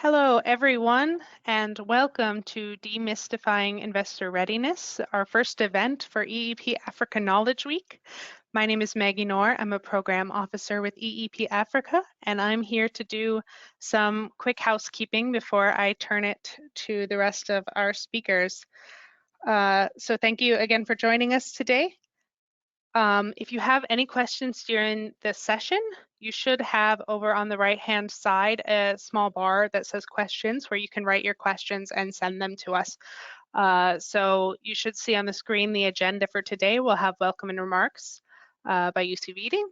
Hello, everyone, and welcome to Demystifying Investor Readiness, our first event for EEP Africa Knowledge Week. My name is Maggie Knorr. I'm a program officer with EEP Africa, and I'm here to do some quick housekeeping before I turn it to the rest of our speakers. So thank you again for joining us today. If you have any questions during the session, you should have over on the right-hand side a small bar that says questions where you can write your questions and send them to us. So you should see on the screen the agenda for today. We'll have welcome and remarks by UC Reading,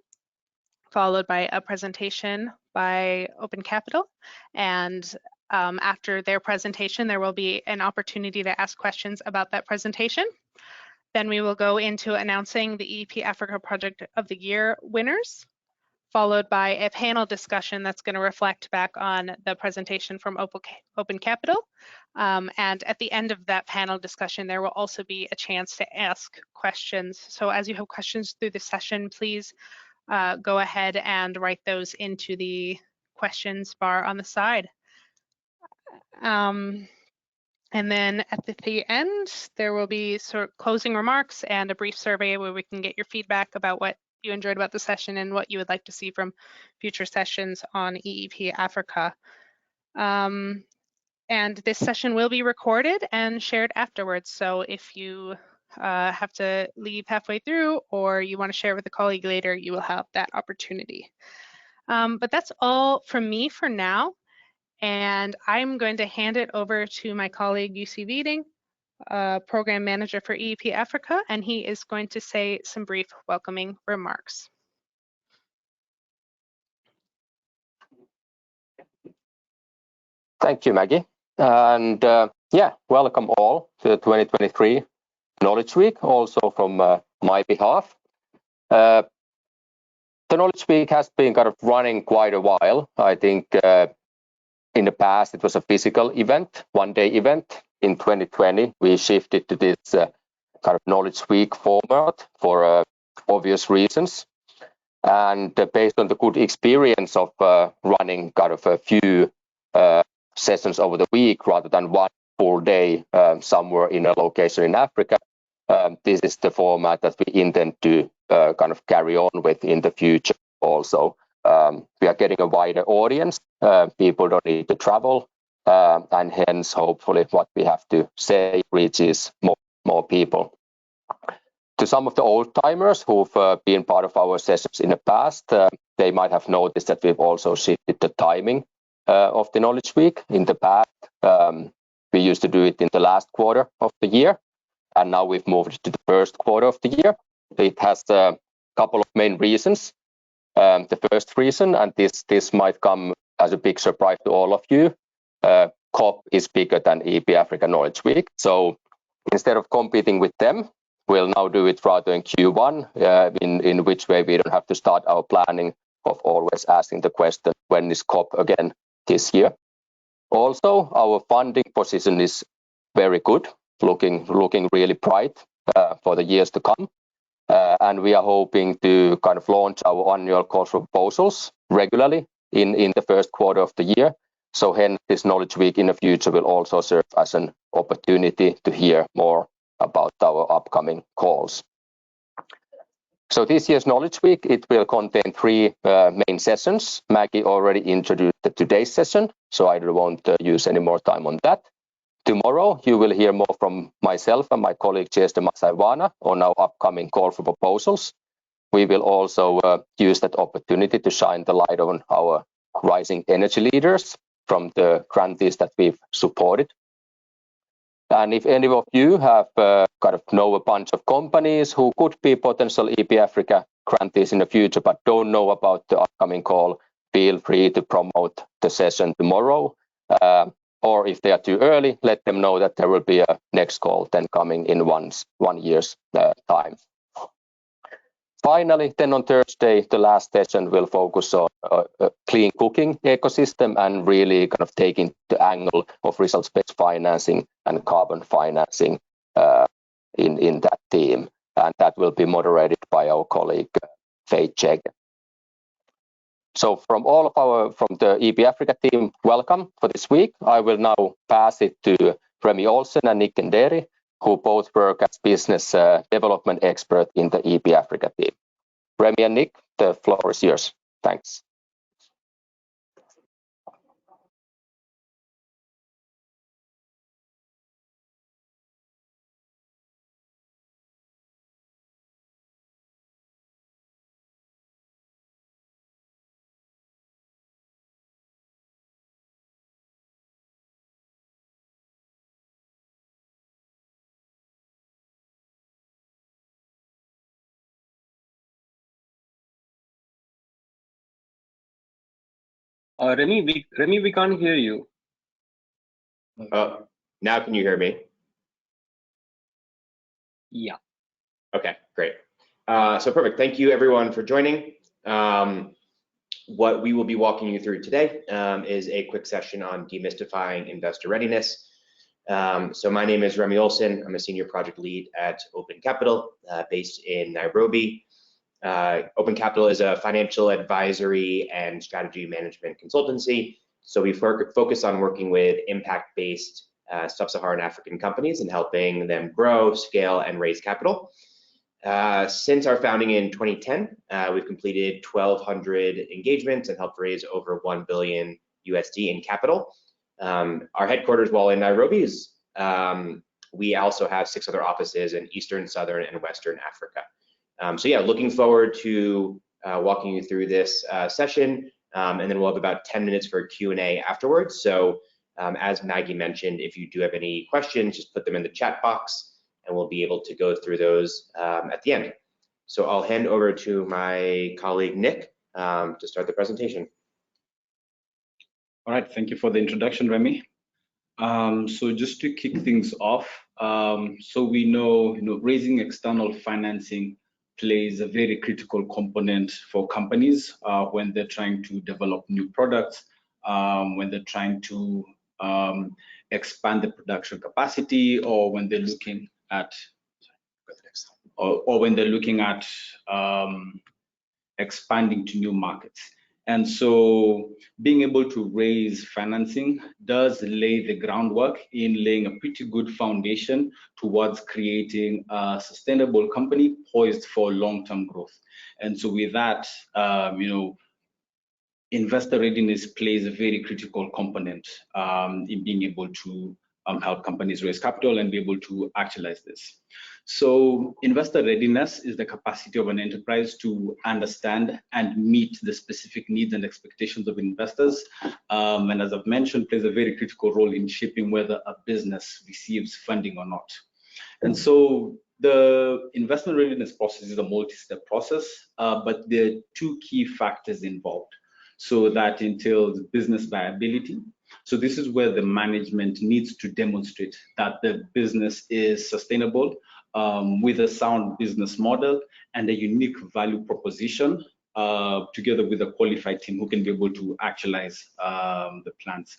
followed by a presentation by Open Capital. And after their presentation, there will be an opportunity to ask questions about that presentation. Then we will go into announcing the EEP Africa Project of the Year winners, followed by a panel discussion that's going to reflect back on the presentation from Open Capital. And at the end of that panel discussion, there will also be a chance to ask questions. So as you have questions through the session, please go ahead and write those into the questions bar on the side. And then at the end, there will be sort of closing remarks and a brief survey where we can get your feedback about what you enjoyed about the session and what you would like to see from future sessions on EEP Africa. And this session will be recorded and shared afterwards. So if you have to leave halfway through or you want to share with a colleague later, you will have that opportunity. But that's all from me for now. And I'm going to hand it over to my colleague, UC Reading, Program Manager for EEP Africa, and he is going to say some brief welcoming remarks. Thank you, Maggie. And yeah, welcome all to the 2023 Knowledge Week, also from my behalf. The Knowledge Week has been kind of running quite a while. I think in the past, it was a physical event, one-day event. In 2020, we shifted to this kind of Knowledge Week format for obvious reasons. And based on the good experience of running kind of a few sessions over the week rather than one full day somewhere in a location in Africa, this is the format that we intend to kind of carry on with in the future also. We are getting a wider audience. People don't need to travel, and hence, hopefully, what we have to say reaches more people. To some of the old timers who've been part of our sessions in the past, they might have noticed that we've also shifted the timing of the Knowledge Week. In the past, we used to do it in the last quarter of the year, and now we've moved to the first quarter of the year. It has a couple of main reasons. The first reason, and this might come as a big surprise to all of you, COP is bigger than EEP Africa Knowledge Week. So instead of competing with them, we'll now do it rather in Q1, in which way we don't have to start our planning of always asking the question, when is COP again this year? Also, our funding position is very good, looking really bright for the years to come. And we are hoping to kind of launch our annual call for proposals regularly in the first quarter of the year. So hence, this Knowledge Week in the future will also serve as an opportunity to hear more about our upcoming calls. So this year's Knowledge Week, it will contain three main sessions. Maggie already introduced today's session, so I won't use any more time on that. Tomorrow, you will hear more from myself and my colleague Chester Masaiwana on our upcoming call for proposals. We will also use that opportunity to shine the light on our rising energy leaders from the grantees that we've supported. And if any of you have kind of know a bunch of companies who could be potential EEP Africa grantees in the future but don't know about the upcoming call, feel free to promote the session tomorrow. Or if they are too early, let them know that there will be a next call then coming in 1 year's time. Finally, then on Thursday, the last session will focus on clean cooking ecosystem and really kind of taking the angle of results-based financing and carbon financing in that theme. And that will be moderated by our colleague, Faith Chegg. So from the EEP Africa team, welcome for this week. I will now pass it to Remy Olsen and Nderi, who both work as business development expert in the EEP Africa team. Remy and Nick, the floor is yours. Thanks. Remy, we can't hear you. Now can you hear me? Yeah. Okay, great. So perfect. Thank you everyone for joining. What we will be walking you through today is a quick session on demystifying investor readiness. So my name is Remy Olsen. I'm a senior project lead at Open Capital based in Nairobi. Open Capital is a financial advisory and strategy management consultancy. So we focus on working with impact-based sub-Saharan African companies and helping them grow, scale, and raise capital. Since our founding in 2010, we've completed 1,200 engagements and helped raise over $1 billion USD in capital. Our headquarters, while in Nairobi, is we also have 6 other offices in Eastern, Southern, and Western Africa. So yeah, looking forward to walking you through this session, and then we'll have about 10 minutes for Q&A afterwards. So as Maggie mentioned, if you do have any questions, just put them in the chat box and we'll be able to go through those at the end. So I'll hand over to my colleague Nick to start the presentation. All right, thank you for the introduction, Remy. So just to kick things off, so we know, raising external financing plays a very critical component for companies when they're trying to develop new products, when they're trying to expand the production capacity, or when they're looking at, or when they're looking at expanding to new markets. And so being able to raise financing does lay the groundwork in laying a pretty good foundation towards creating a sustainable company poised for long-term growth. And so with that, investor readiness plays a very critical component in being able to help companies raise capital and be able to actualize this. So investor readiness is the capacity of an enterprise to understand and meet the specific needs and expectations of investors. And as I've mentioned, plays a very critical role in shaping whether a business receives funding or not. And so the investment readiness process is a multi-step process, but there are 2 key factors involved. So that entails business viability. So this is where the management needs to demonstrate that the business is sustainable with a sound business model and a unique value proposition, together with a qualified team who can be able to actualize the plans.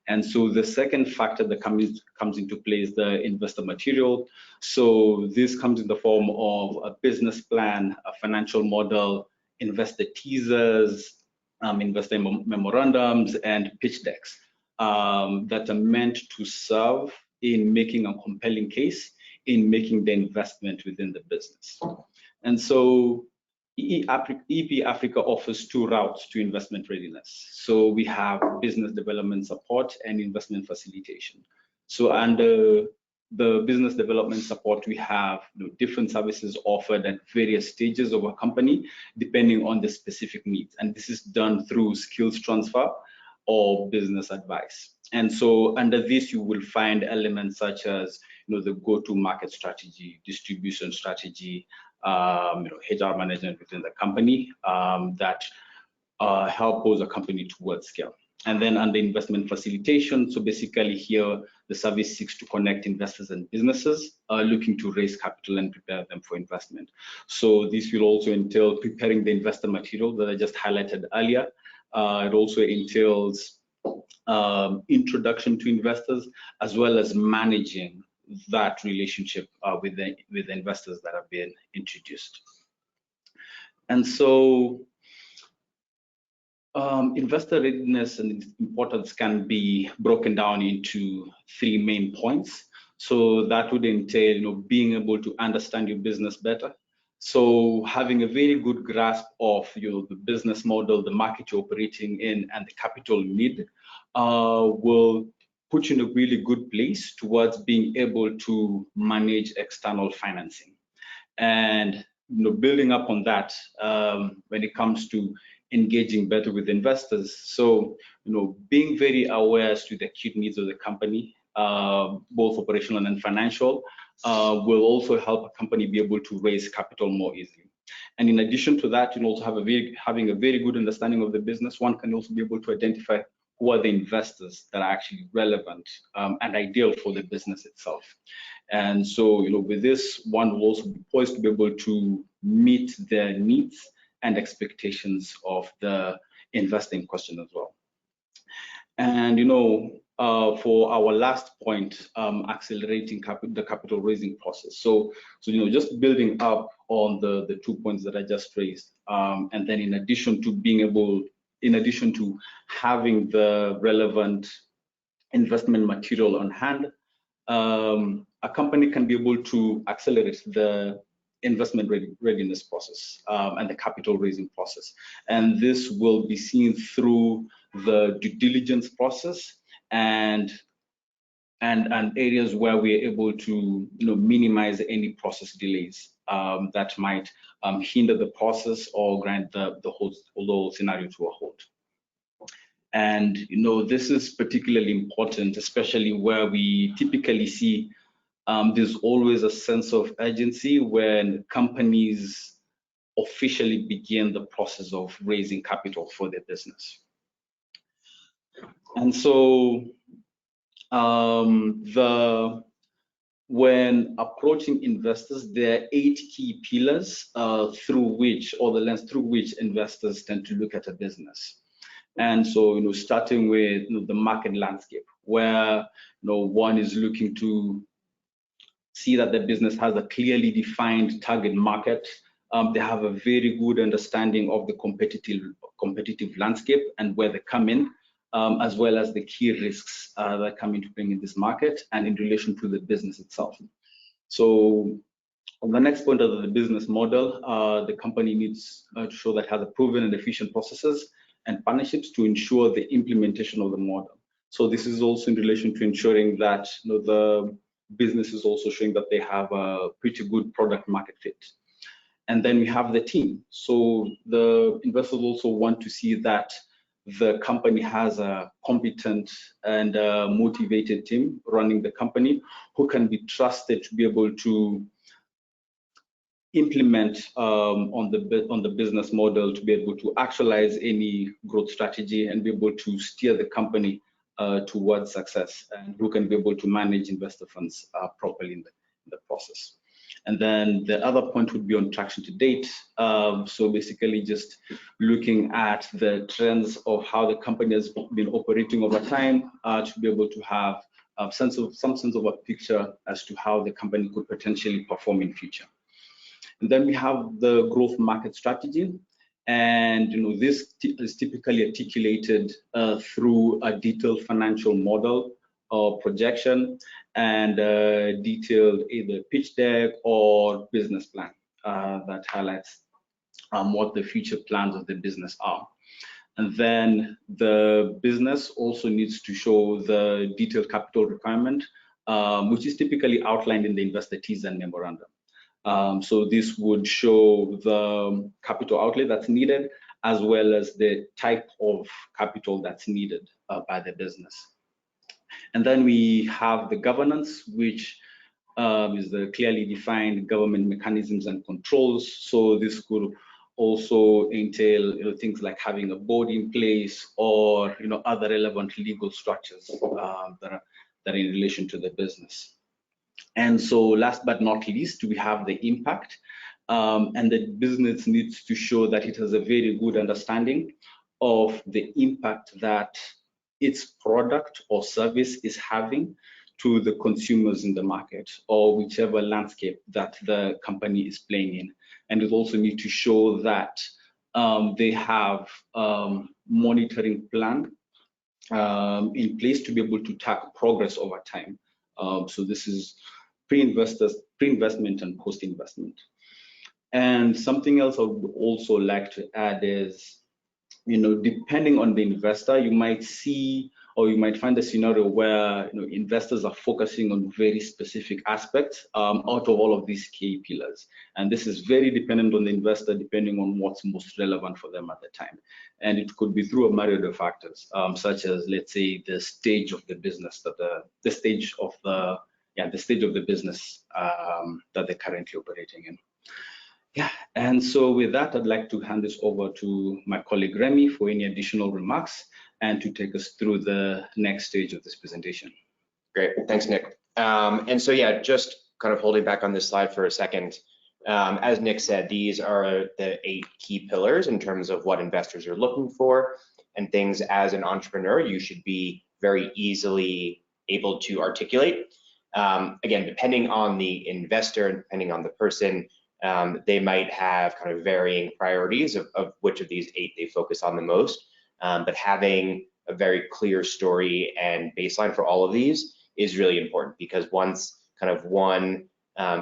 And so the second factor that comes into play is the investor material. So this comes in the form of a business plan, a financial model, investor teasers, investor memorandums, and pitch decks that are meant to serve in making a compelling case in making the investment within the business. And so EEP Africa offers 2 routes to investment readiness. So we have business development support and investment facilitation. So under the business development support, we have different services offered at various stages of a company, depending on the specific needs. And this is done through skills transfer or business advice. And so under this, you will find elements such as the go-to-market strategy, distribution strategy, HR management within the company that help pose a company towards scale. And then under investment facilitation, so basically here, the service seeks to connect investors and businesses looking to raise capital and prepare them for investment. So this will also entail preparing the investor material that I just highlighted earlier. It also entails introduction to investors, as well as managing that relationship with the investors that have been introduced. And so investor readiness and its importance can be broken down into 3 main points. So that would entail, being able to understand your business better. So having a very good grasp of the business model, the market you're operating in, and the capital need will put you in a really good place towards being able to manage external financing. And building up on that, when it comes to engaging better with investors, so being very aware as to the acute needs of the company, both operational and financial, will also help a company be able to raise capital more easily. And in addition to that, also having a very good understanding of the business, one can also be able to identify who are the investors that are actually relevant and ideal for the business itself. And so, with this, one will also be poised to be able to meet the needs and expectations of the investor in question as well. And, for our last point, accelerating the capital raising process. So just building up on the 2 points that I just raised, and then in addition to having the relevant investment material on hand, a company can be able to accelerate the investment readiness process and the capital raising process. And this will be seen through the due diligence process and areas where we're able to minimize any process delays that might hinder the process or grind the whole scenario to a halt. And this is particularly important, especially where we typically see there's always a sense of urgency when companies officially begin the process of raising capital for their business. And so when approaching investors, there are 8 key pillars through which, or the lens through which investors tend to look at a business. And so, starting with the market landscape, where one is looking to see that the business has a clearly defined target market. They have a very good understanding of the competitive landscape and where they come in, as well as the key risks that come into play in this market and in relation to the business itself. So on the next point of the business model, the company needs to show that it has a proven and efficient processes and partnerships to ensure the implementation of the model. So this is also in relation to ensuring that the business is also showing that they have a pretty good product market fit. And then we have the team. So the investors also want to see that the company has a competent and motivated team running the company who can be trusted to be able to implement on the business model, to be able to actualize any growth strategy and be able to steer the company towards success, and who can be able to manage investor funds properly in the process. And then the other point would be on traction to date. So basically just looking at the trends of how the company has been operating over time to be able to have some sense of a picture as to how the company could potentially perform in future. And then we have the growth market strategy. And this is typically articulated through a detailed financial model or projection and detailed either pitch deck or business plan that highlights what the future plans of the business are. And then the business also needs to show the detailed capital requirement, which is typically outlined in the investor teaser and memorandum. So this would show the capital outlay that's needed, as well as the type of capital that's needed by the business. And then we have the governance, which is the clearly defined government mechanisms and controls. So this could also entail things like having a board in place or other relevant legal structures that are in relation to the business. And so last but not least, we have the impact, and the business needs to show that it has a very good understanding of the impact that its product or service is having to the consumers in the market or whichever landscape that the company is playing in. And it also needs to show that they have monitoring plan in place to be able to track progress over time. So this is pre-investment and post-investment. And something else I would also like to add is, depending on the investor, you might see or you might find a scenario where investors are focusing on very specific aspects out of all of these key pillars. And this is very dependent on the investor, depending on what's most relevant for them at the time. And it could be through a myriad of factors, such as, let's say, the stage of the business, the stage of the business that they're currently operating in. Yeah, and so with that, I'd like to hand this over to my colleague Remy for any additional remarks and to take us through the next stage of this presentation. Great, thanks, Nick. And so, yeah, just kind of holding back on this slide for a second. As Nick said, these are the 8 key pillars in terms of what investors are looking for and things as an entrepreneur you should be very easily able to articulate. Again, depending on the investor and depending on the person, they might have kind of varying priorities of which of these 8 they focus on the most. But having a very clear story and baseline for all of these is really important, because once kind of one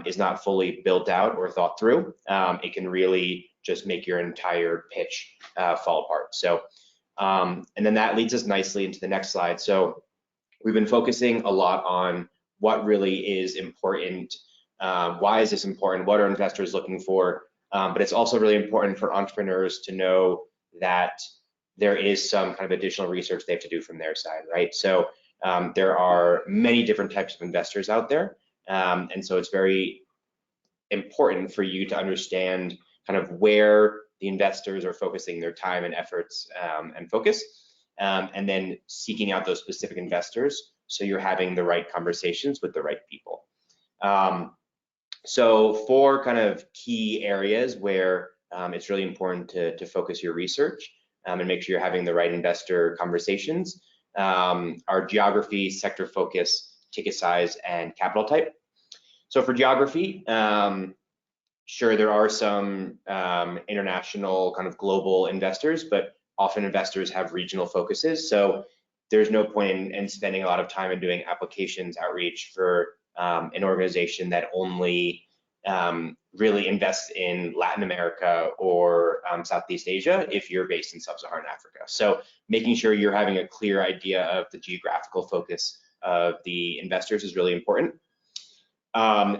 is not fully built out or thought through, it can really just make your entire pitch fall apart. So, and then that leads us nicely into the next slide. So we've been focusing a lot on what really is important. Why is this important? What are investors looking for? But it's also really important for entrepreneurs to know that there is some kind of additional research they have to do from their side, right? So there are many different types of investors out there. And so it's very important for you to understand kind of where the investors are focusing their time and efforts and focus, and then seeking out those specific investors so you're having the right conversations with the right people. So 4 kind of key areas where it's really important to focus your research and make sure you're having the right investor conversations are geography, sector focus, ticket size, and capital type. So for geography, sure, there are some international kind of global investors, but often investors have regional focuses. So there's no point in spending a lot of time in doing applications outreach for an organization that only really invests in Latin America or Southeast Asia if you're based in Sub-Saharan Africa. So making sure you're having a clear idea of the geographical focus of the investors is really important.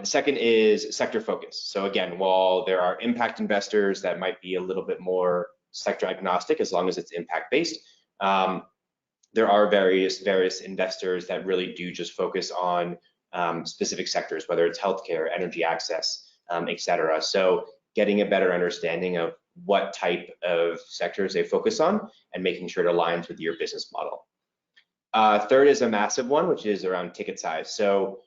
Second is sector focus. So again, while there are impact investors that might be a little bit more sector agnostic as long as it's impact based, there are various investors that really do just focus on specific sectors, whether it's healthcare, energy access, etc. So getting a better understanding of what type of sectors they focus on and making sure it aligns with your business model. Third is a massive one, which is around ticket size. So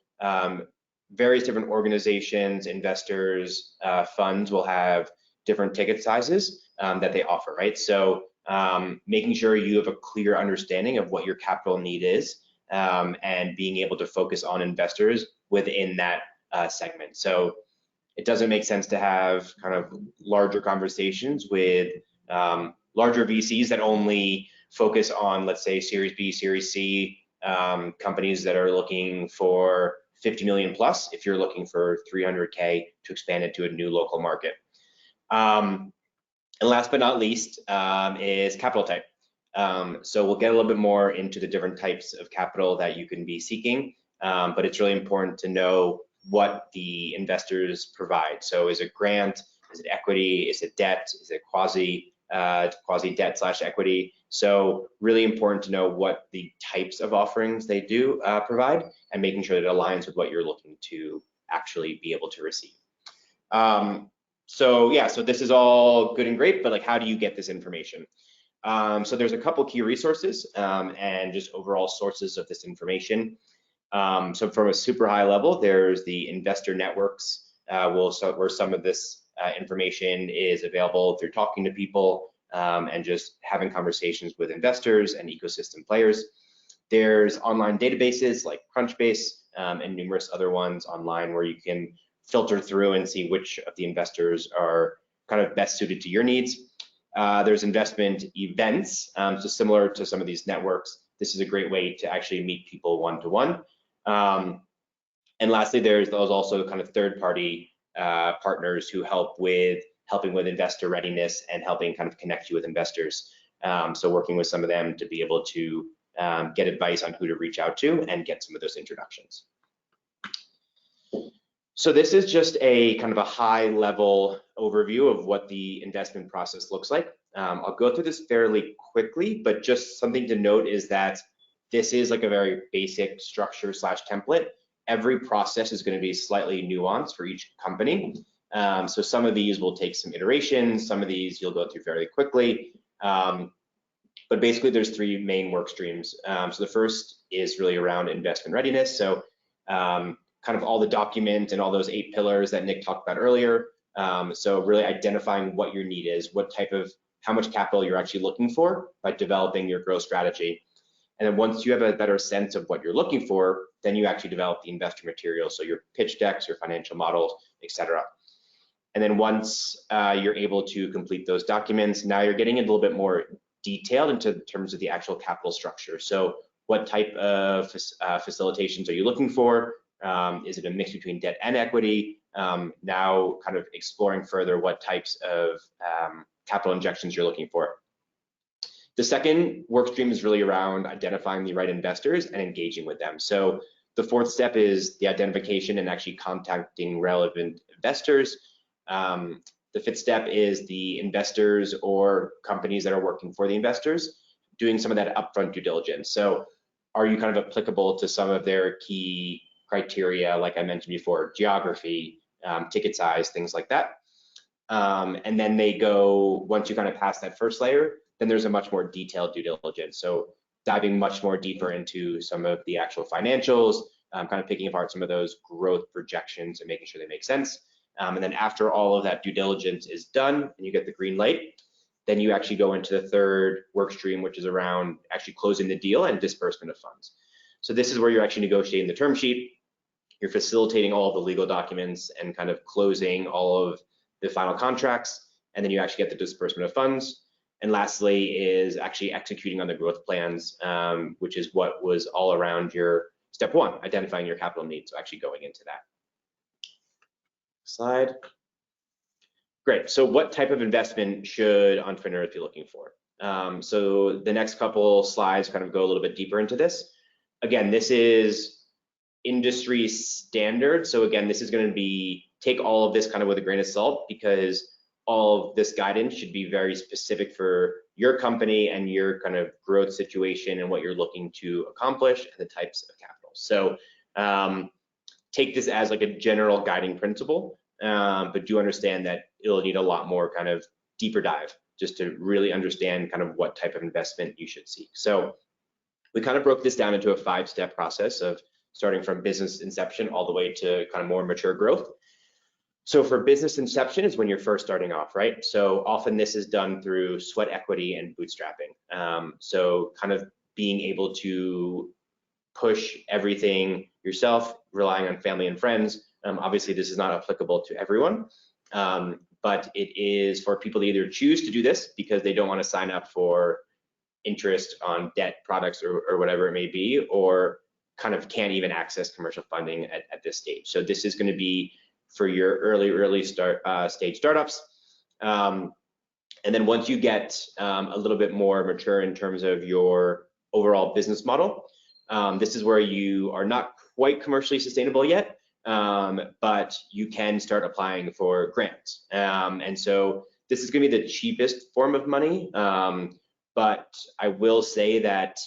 various different organizations, investors, funds will have different ticket sizes that they offer, right? So making sure you have a clear understanding of what your capital need is and being able to focus on investors within that segment. So it doesn't make sense to have kind of larger conversations with larger VCs that only focus on, let's say, Series B, Series C companies that are looking for 50 million plus if you're looking for 300K to expand it to a new local market. And last but not least is capital type. So we'll get a little bit more into the different types of capital that you can be seeking, but it's really important to know what the investors provide. So is it grant, is it equity, is it debt, is it quasi debt / equity? So really important to know what the types of offerings they do provide and making sure that it aligns with what you're looking to actually be able to receive. So yeah, so this is all good and great, but like, how do you get this information? So there's a couple key resources and just overall sources of this information. So from a super high level, there's the investor networks, where some of this information is available through talking to people and just having conversations with investors and ecosystem players. There's online databases like Crunchbase and numerous other ones online where you can filter through and see which of the investors are kind of best suited to your needs. There's investment events, so similar to some of these networks. This is a great way to actually meet people one-to-one. And lastly, there's also kind of third-party partners who helping with investor readiness and helping kind of connect you with investors. So working with some of them to be able to get advice on who to reach out to and get some of those introductions. So this is just a kind of a high-level overview of what the investment process looks like. I'll go through this fairly quickly, but just something to note is that this is like a very basic structure / template. Every process is going to be slightly nuanced for each company. So some of these will take some iterations, some of these you'll go through fairly quickly. But basically there's 3 main work streams. So the first is really around investment readiness. So kind of all the document and all those 8 pillars that Nick talked about earlier. So really identifying what your need is, how much capital you're actually looking for by developing your growth strategy. And then once you have a better sense of what you're looking for, then you actually develop the investor material. So your pitch decks, your financial models, etc. And then once you're able to complete those documents, now you're getting a little bit more detailed into terms of the actual capital structure. So what type of facilitations are you looking for? Is it a mix between debt and equity? Now kind of exploring further what types of capital injections you're looking for. The second work stream is really around identifying the right investors and engaging with them. So the 4th step is the identification and actually contacting relevant investors. The 5th step is the investors or companies that are working for the investors, doing some of that upfront due diligence. So are you kind of applicable to some of their key criteria, like I mentioned before, geography, ticket size, things like that. And then they go, once you kind of pass that first layer, then there's a much more detailed due diligence. So diving much more deeper into some of the actual financials, kind of picking apart some of those growth projections and making sure they make sense. And then after all of that due diligence is done and you get the green light, then you actually go into the 3rd work stream, which is around actually closing the deal and disbursement of funds. So this is where you're actually negotiating the term sheet. You're facilitating all of the legal documents and kind of closing all of the final contracts, and then you actually get the disbursement of funds. And lastly is actually executing on the growth plans, which is what was all around your step 1, identifying your capital needs. So actually going into that. Slide. Great. So what type of investment should entrepreneurs be looking for? So the next couple slides kind of go a little bit deeper into this. Again, this is industry standard. So again, this is going to be, take all of this kind of with a grain of salt, because all of this guidance should be very specific for your company and your kind of growth situation and what you're looking to accomplish and the types of capital. So take this as like a general guiding principle, but do understand that it'll need a lot more kind of deeper dive just to really understand kind of what type of investment you should seek. So we kind of broke this down into a 5-step process of starting from business inception all the way to kind of more mature growth. So for business inception is when you're first starting off, right? So often this is done through sweat equity and bootstrapping. So kind of being able to push everything yourself, relying on family and friends. Obviously, this is not applicable to everyone, but it is for people to either choose to do this because they don't want to sign up for interest on debt products or whatever it may be, or kind of can't even access commercial funding at this stage. So this is going to be for your early stage startups. And then once you get a little bit more mature in terms of your overall business model, this is where you are not quite commercially sustainable yet, but you can start applying for grants. And so this is going to be the cheapest form of money, but I will say that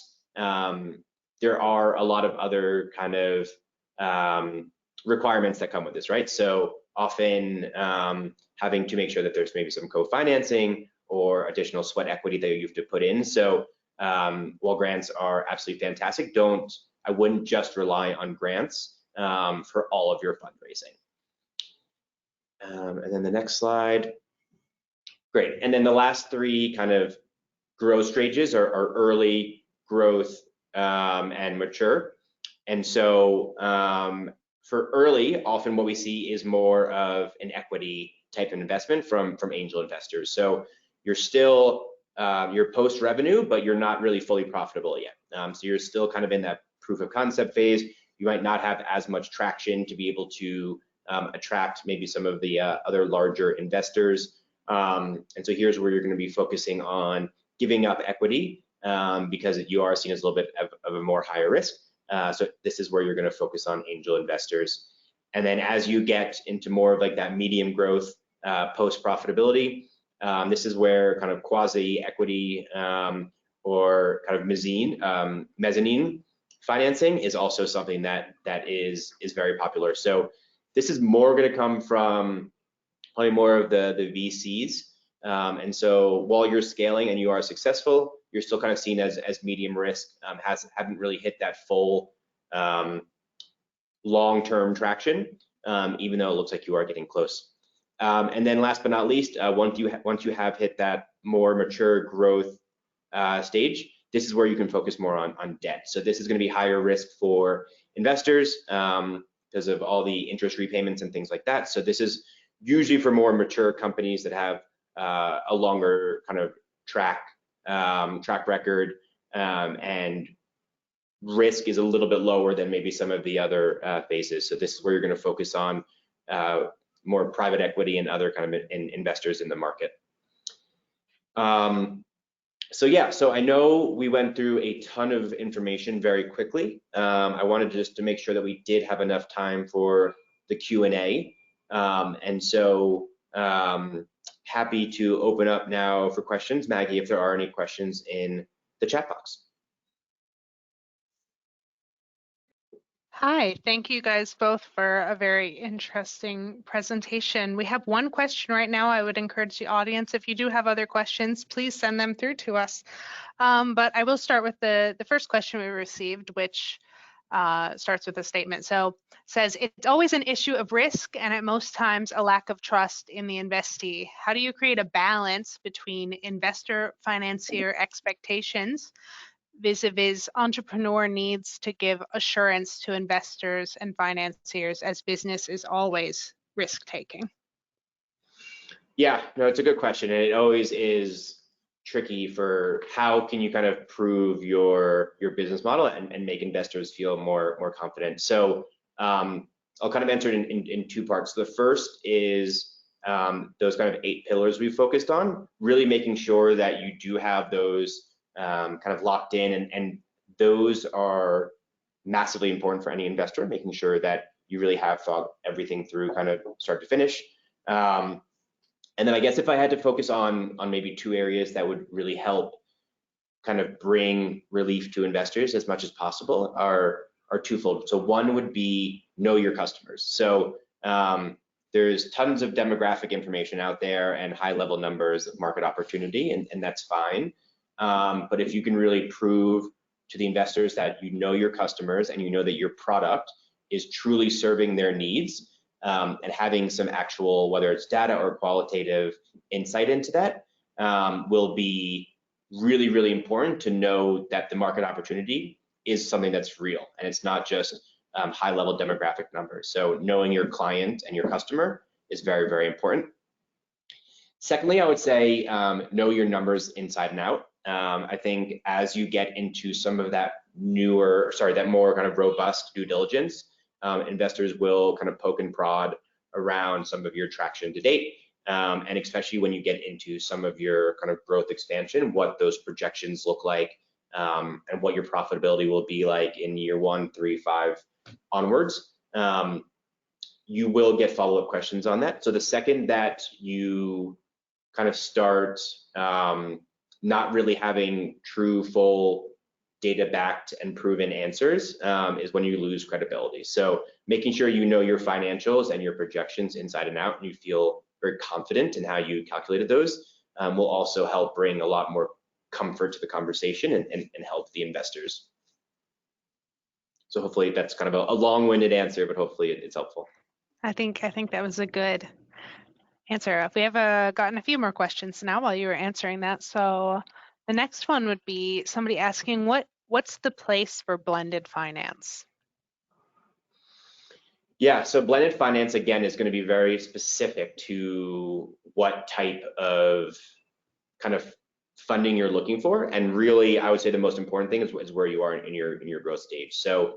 there are a lot of other kind of requirements that come with this, right? So often having to make sure that there's maybe some co-financing or additional sweat equity that you have to put in. So while grants are absolutely fantastic, I wouldn't just rely on grants for all of your fundraising. And then the next slide. Great. And then the last 3 kind of growth stages are early growth and mature. And so for early, often what we see is more of an equity type of investment from angel investors. So you're still you're post revenue, but you're not really fully profitable yet. So you're still kind of in that proof of concept phase. You might not have as much traction to be able to attract maybe some of the other larger investors. And so here's where you're going to be focusing on giving up equity because you are seen as a little bit of a more higher risk. So this is where you're going to focus on angel investors. And then as you get into more of like that medium growth post profitability, this is where kind of quasi equity or kind of mezzanine financing is also something that is very popular. So this is more going to come from probably more of the VCs. And so while you're scaling and you are successful, you're still kind of seen as medium risk, haven't really hit that full long-term traction, even though it looks like you are getting close. And then last but not least, once you have hit that more mature growth stage, this is where you can focus more on debt. So this is going to be higher risk for investors because of all the interest repayments and things like that. So this is usually for more mature companies that have a longer kind of track record and risk is a little bit lower than maybe some of the other phases. So this is where you're going to focus on more private equity and other kind of investors in the market. So yeah, so I know we went through a ton of information very quickly. I wanted just to make sure that we did have enough time for the Q&A. And so happy to open up now for questions. Maggie, if there are any questions in the chat box. Hi, thank you guys both for a very interesting presentation. We have one question right now. I would encourage the audience, if you do have other questions, please send them through to us. But I will start with the first question we received, which starts with a statement. So it says, it's always an issue of risk and at most times a lack of trust in the investee. How do you create a balance between investor financier expectations vis-a-vis entrepreneur needs to give assurance to investors and financiers, as business is always risk-taking? Yeah, no, it's a good question. And it always is tricky for how can you kind of prove your business model and make investors feel more confident. So I'll kind of answer it in two parts. The first is those kind of 8 pillars we focused on, really making sure that you do have those kind of locked in, and those are massively important for any investor, making sure that you really have thought everything through kind of start to finish. And then I guess if I had to focus on maybe 2 areas that would really help kind of bring relief to investors as much as possible are twofold. So one would be know your customers. So there's tons of demographic information out there and high level numbers of market opportunity, and that's fine. But if you can really prove to the investors that you know your customers and you know that your product is truly serving their needs, and having some actual, whether it's data or qualitative insight into that, will be really, really important to know that the market opportunity is something that's real and it's not just high level demographic numbers. So knowing your client and your customer is very, very important. Secondly, I would say know your numbers inside and out. I think as you get into some of that that more kind of robust due diligence, investors will kind of poke and prod around some of your traction to date, and especially when you get into some of your kind of growth expansion, what those projections look like, and what your profitability will be like in year 1, 3, 5 onwards. You will get follow-up questions on that. So the second that you kind of start not really having true, full, data-backed and proven answers is when you lose credibility. So making sure you know your financials and your projections inside and out and you feel very confident in how you calculated those will also help bring a lot more comfort to the conversation and help the investors. So hopefully that's kind of a long-winded answer, but hopefully it's helpful. I think that was a good answer. We have gotten a few more questions now while you were answering that. So the next one would be somebody asking, what's the place for blended finance? Yeah, so blended finance, again, is going to be very specific to what type of kind of funding you're looking for. And really, I would say the most important thing is where you are in your growth stage. So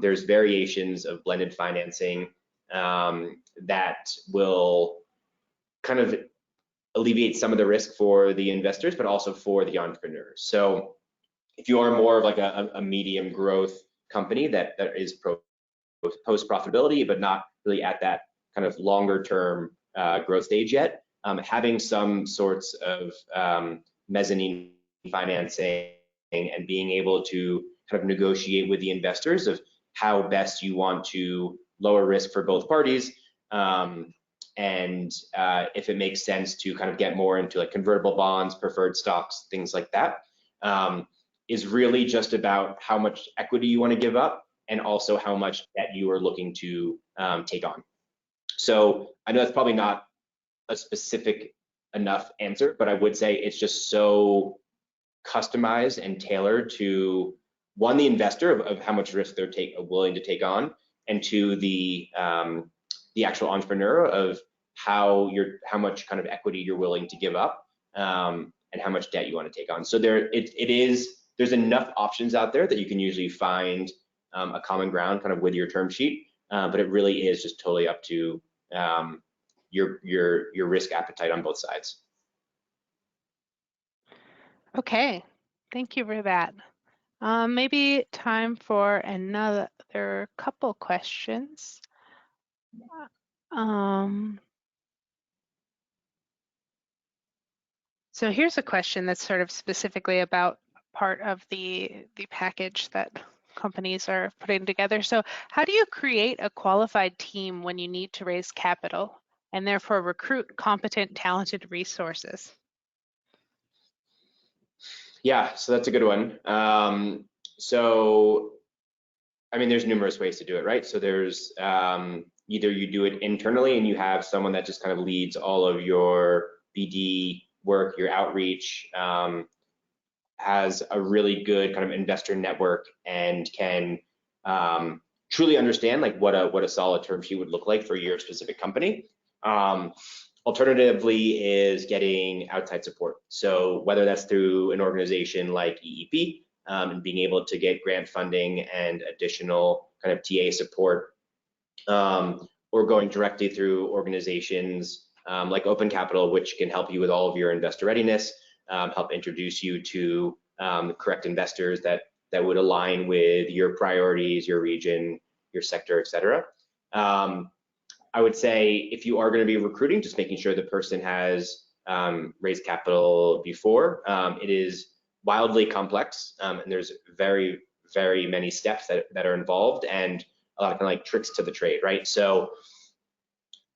there's variations of blended financing that will kind of alleviate some of the risk for the investors, but also for the entrepreneurs. So if you are more of like a medium growth company that is post profitability, but not really at that kind of longer term growth stage yet, having some sorts of mezzanine financing and being able to kind of negotiate with the investors of how best you want to lower risk for both parties, and if it makes sense to kind of get more into like convertible bonds, preferred stocks, things like that, is really just about how much equity you want to give up and also how much debt you are looking to take on. So I know that's probably not a specific enough answer, but I would say it's just so customized and tailored to, one, the investor of how much risk they're willing to take on, and to the actual entrepreneur of how much kind of equity you're willing to give up, and how much debt you want to take on. So there's enough options out there that you can usually find a common ground kind of with your term sheet, but it really is just totally up to your risk appetite on both sides. Okay, thank you for that. Maybe time for another couple questions. So here's a question that's sort of specifically about part of the package that companies are putting together. So how do you create a qualified team when you need to raise capital and therefore recruit competent, talented resources? Yeah, so that's a good one. So, I mean, there's numerous ways to do it, right? So there's either you do it internally and you have someone that just kind of leads all of your BD work, your outreach, has a really good kind of investor network and can truly understand like what a solid term sheet would look like for your specific company. Alternatively is getting outside support. So whether that's through an organization like EEP, and being able to get grant funding and additional kind of TA support, or going directly through organizations like Open Capital, which can help you with all of your investor readiness, help introduce you to the correct investors that would align with your priorities, your region, your sector, et cetera. I would say if you are going to be recruiting, just making sure the person has raised capital before. It is wildly complex, and there's very, very many steps that are involved, and a lot of kind of like tricks to the trade, right? So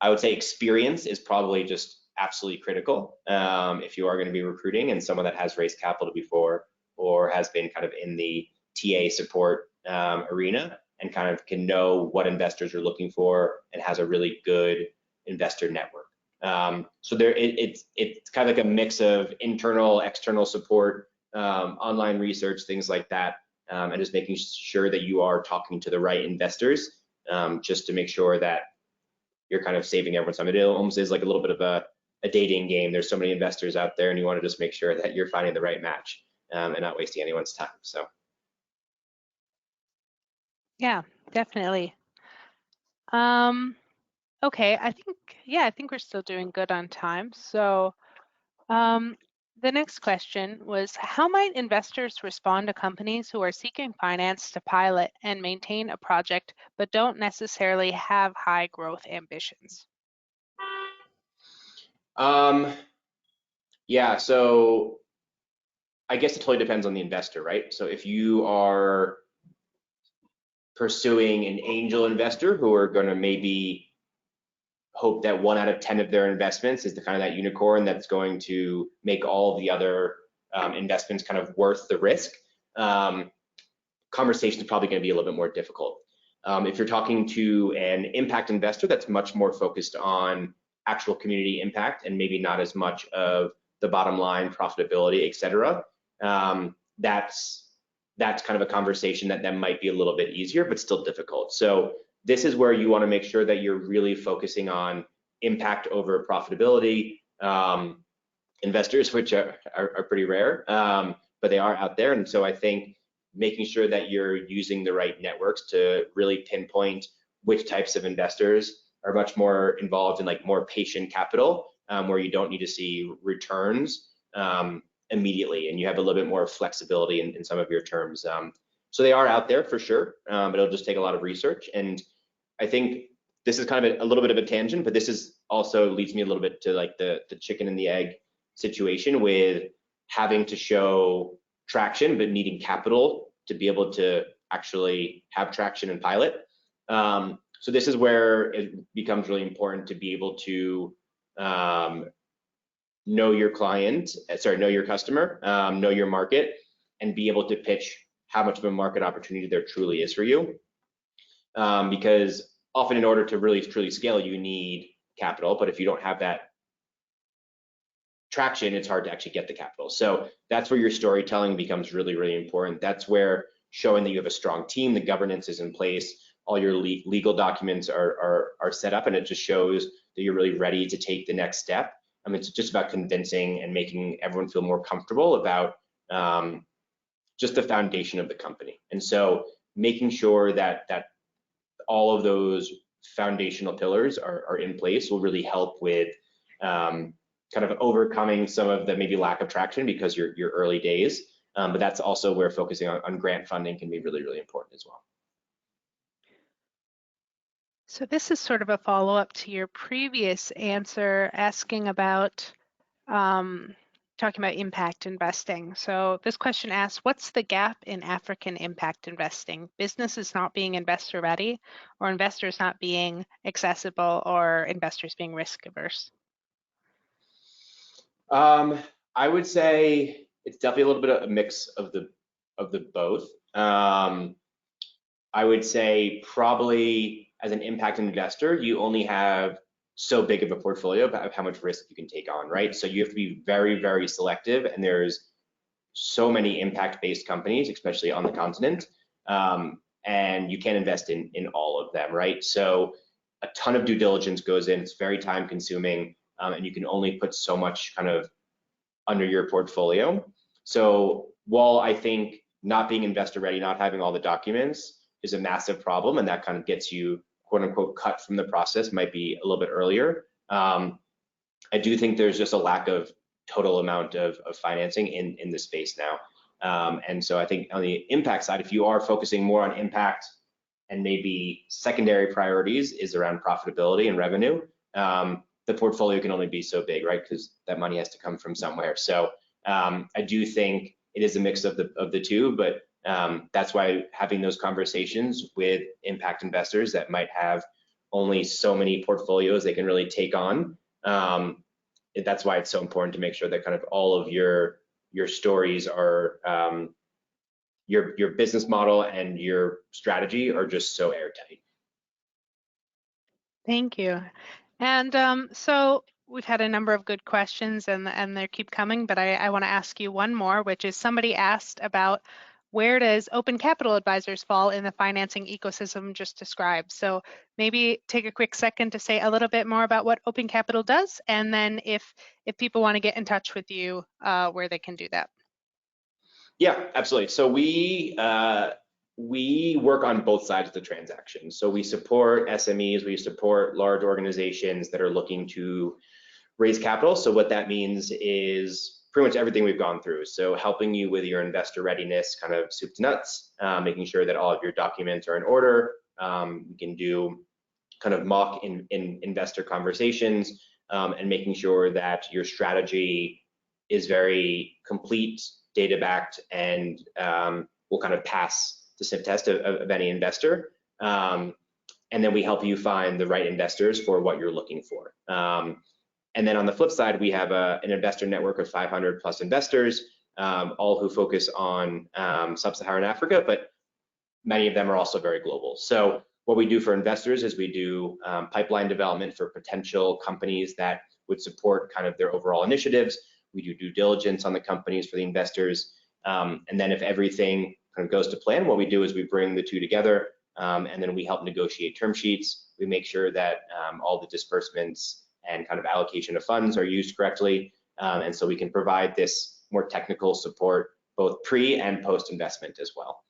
I would say experience is probably just absolutely critical if you are going to be recruiting, and someone that has raised capital before or has been kind of in the TA support arena and kind of can know what investors are looking for and has a really good investor network. So it's kind of like a mix of internal, external support, online research, things like that, and just making sure that you are talking to the right investors, just to make sure that you're kind of saving everyone's time. It almost is like a little bit of a dating game. There's so many investors out there, and you want to just make sure that you're finding the right match and not wasting anyone's time. So. Yeah, definitely. Okay, I think we're still doing good on time. So the next question was, how might investors respond to companies who are seeking finance to pilot and maintain a project but don't necessarily have high growth ambitions? Yeah, so I guess it totally depends on the investor, right? So if you are pursuing an angel investor who are going to maybe hope that 1 out of 10 of their investments is the kind of that unicorn that's going to make all the other investments kind of worth the risk, conversation is probably going to be a little bit more difficult. If you're talking to an impact investor that's much more focused on actual community impact and maybe not as much of the bottom line profitability, et cetera, that's kind of a conversation that might be a little bit easier, but still difficult. So this is where you want to make sure that you're really focusing on impact over profitability, investors, which are pretty rare, but they are out there. And so I think making sure that you're using the right networks to really pinpoint which types of investors are much more involved in like more patient capital, where you don't need to see returns immediately, and you have a little bit more flexibility in some of your terms. So they are out there for sure, but it'll just take a lot of research. And I think this is kind of a little bit of a tangent, but this is also leads me a little bit to like the chicken and the egg situation with having to show traction, but needing capital to be able to actually have traction and pilot. So this is where it becomes really important to be able to know your client, know your customer, know your market, and be able to pitch how much of a market opportunity there truly is for you. Because often in order to really truly scale, you need capital, but if you don't have that traction, it's hard to actually get the capital. So that's where your storytelling becomes really, really important. That's where showing that you have a strong team, the governance is in place, all your legal documents are set up, and it just shows that you're really ready to take the next step. I mean, it's just about convincing and making everyone feel more comfortable about just the foundation of the company. And so making sure that all of those foundational pillars are in place will really help with kind of overcoming some of the maybe lack of traction because you're early days. But that's also where focusing on grant funding can be really, really important as well. So this is sort of a follow-up to your previous answer, asking about talking about impact investing. So this question asks, what's the gap in African impact investing? Businesses not being investor ready, or investors not being accessible, or investors being risk averse? I would say it's definitely a little bit of a mix of the both. I would say probably as an impact investor, you only have so big of a portfolio of how much risk you can take on, right? So you have to be very, very selective, and there's so many impact-based companies, especially on the continent, and you can't invest in all of them, right? So a ton of due diligence goes in. It's very time-consuming, and you can only put so much kind of under your portfolio. So while I think not being investor ready, not having all the documents is a massive problem, and that kind of gets you quote unquote cut from the process, might be a little bit earlier. I do think there's just a lack of total amount of financing in the space now. And so I think on the impact side, if you are focusing more on impact and maybe secondary priorities is around profitability and revenue, the portfolio can only be so big, right? Because that money has to come from somewhere. So I do think it is a mix of the two, but that's why having those conversations with impact investors that might have only so many portfolios they can really take on, that's why it's so important to make sure that kind of all of your stories are, your business model and your strategy are just so airtight. Thank you. And so we've had a number of good questions, and they keep coming, but I want to ask you one more, which is somebody asked about where does Open Capital Advisors fall in the financing ecosystem just described? So maybe take a quick second to say a little bit more about what Open Capital does, and then if people want to get in touch with you, where they can do that. Yeah, absolutely. So we work on both sides of the transaction. So we support SMEs, we support large organizations that are looking to raise capital. So what that means is pretty much everything we've gone through. So helping you with your investor readiness, kind of soup to nuts, making sure that all of your documents are in order. We can do kind of mock investor conversations, and making sure that your strategy is very complete, data-backed, and will kind of pass the sniff test of any investor. And then we help you find the right investors for what you're looking for. And then on the flip side, we have an investor network of 500 plus investors, all who focus on sub-Saharan Africa, but many of them are also very global. So what we do for investors is we do pipeline development for potential companies that would support kind of their overall initiatives. We do due diligence on the companies for the investors. And then if everything kind of goes to plan, what we do is we bring the two together, and then we help negotiate term sheets. We make sure that all the disbursements and kind of allocation of funds are used correctly. And so we can provide this more technical support both pre and post investment as well.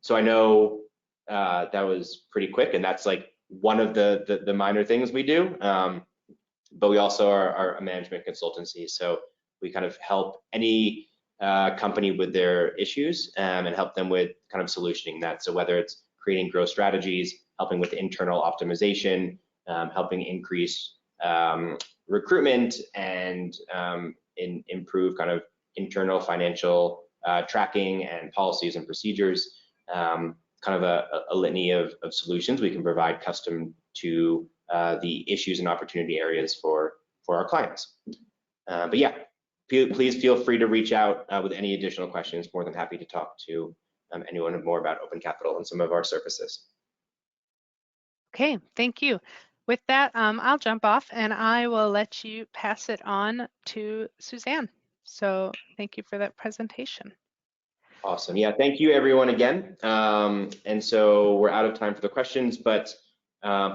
So I know that was pretty quick, and that's like one of the minor things we do. But we also are a management consultancy, so we kind of help any company with their issues and help them with kind of solutioning that. So whether it's creating growth strategies, helping with internal optimization, helping increase recruitment and improve kind of internal financial tracking and policies and procedures, kind of a litany of solutions we can provide custom to the issues and opportunity areas for our clients. But yeah, please feel free to reach out with any additional questions. More than happy to talk to anyone more about Open Capital and some of our services. Okay, thank you. With that, I'll jump off and I will let you pass it on to Susanne. So thank you for that presentation. Awesome. Yeah, thank you everyone again. And so we're out of time for the questions, but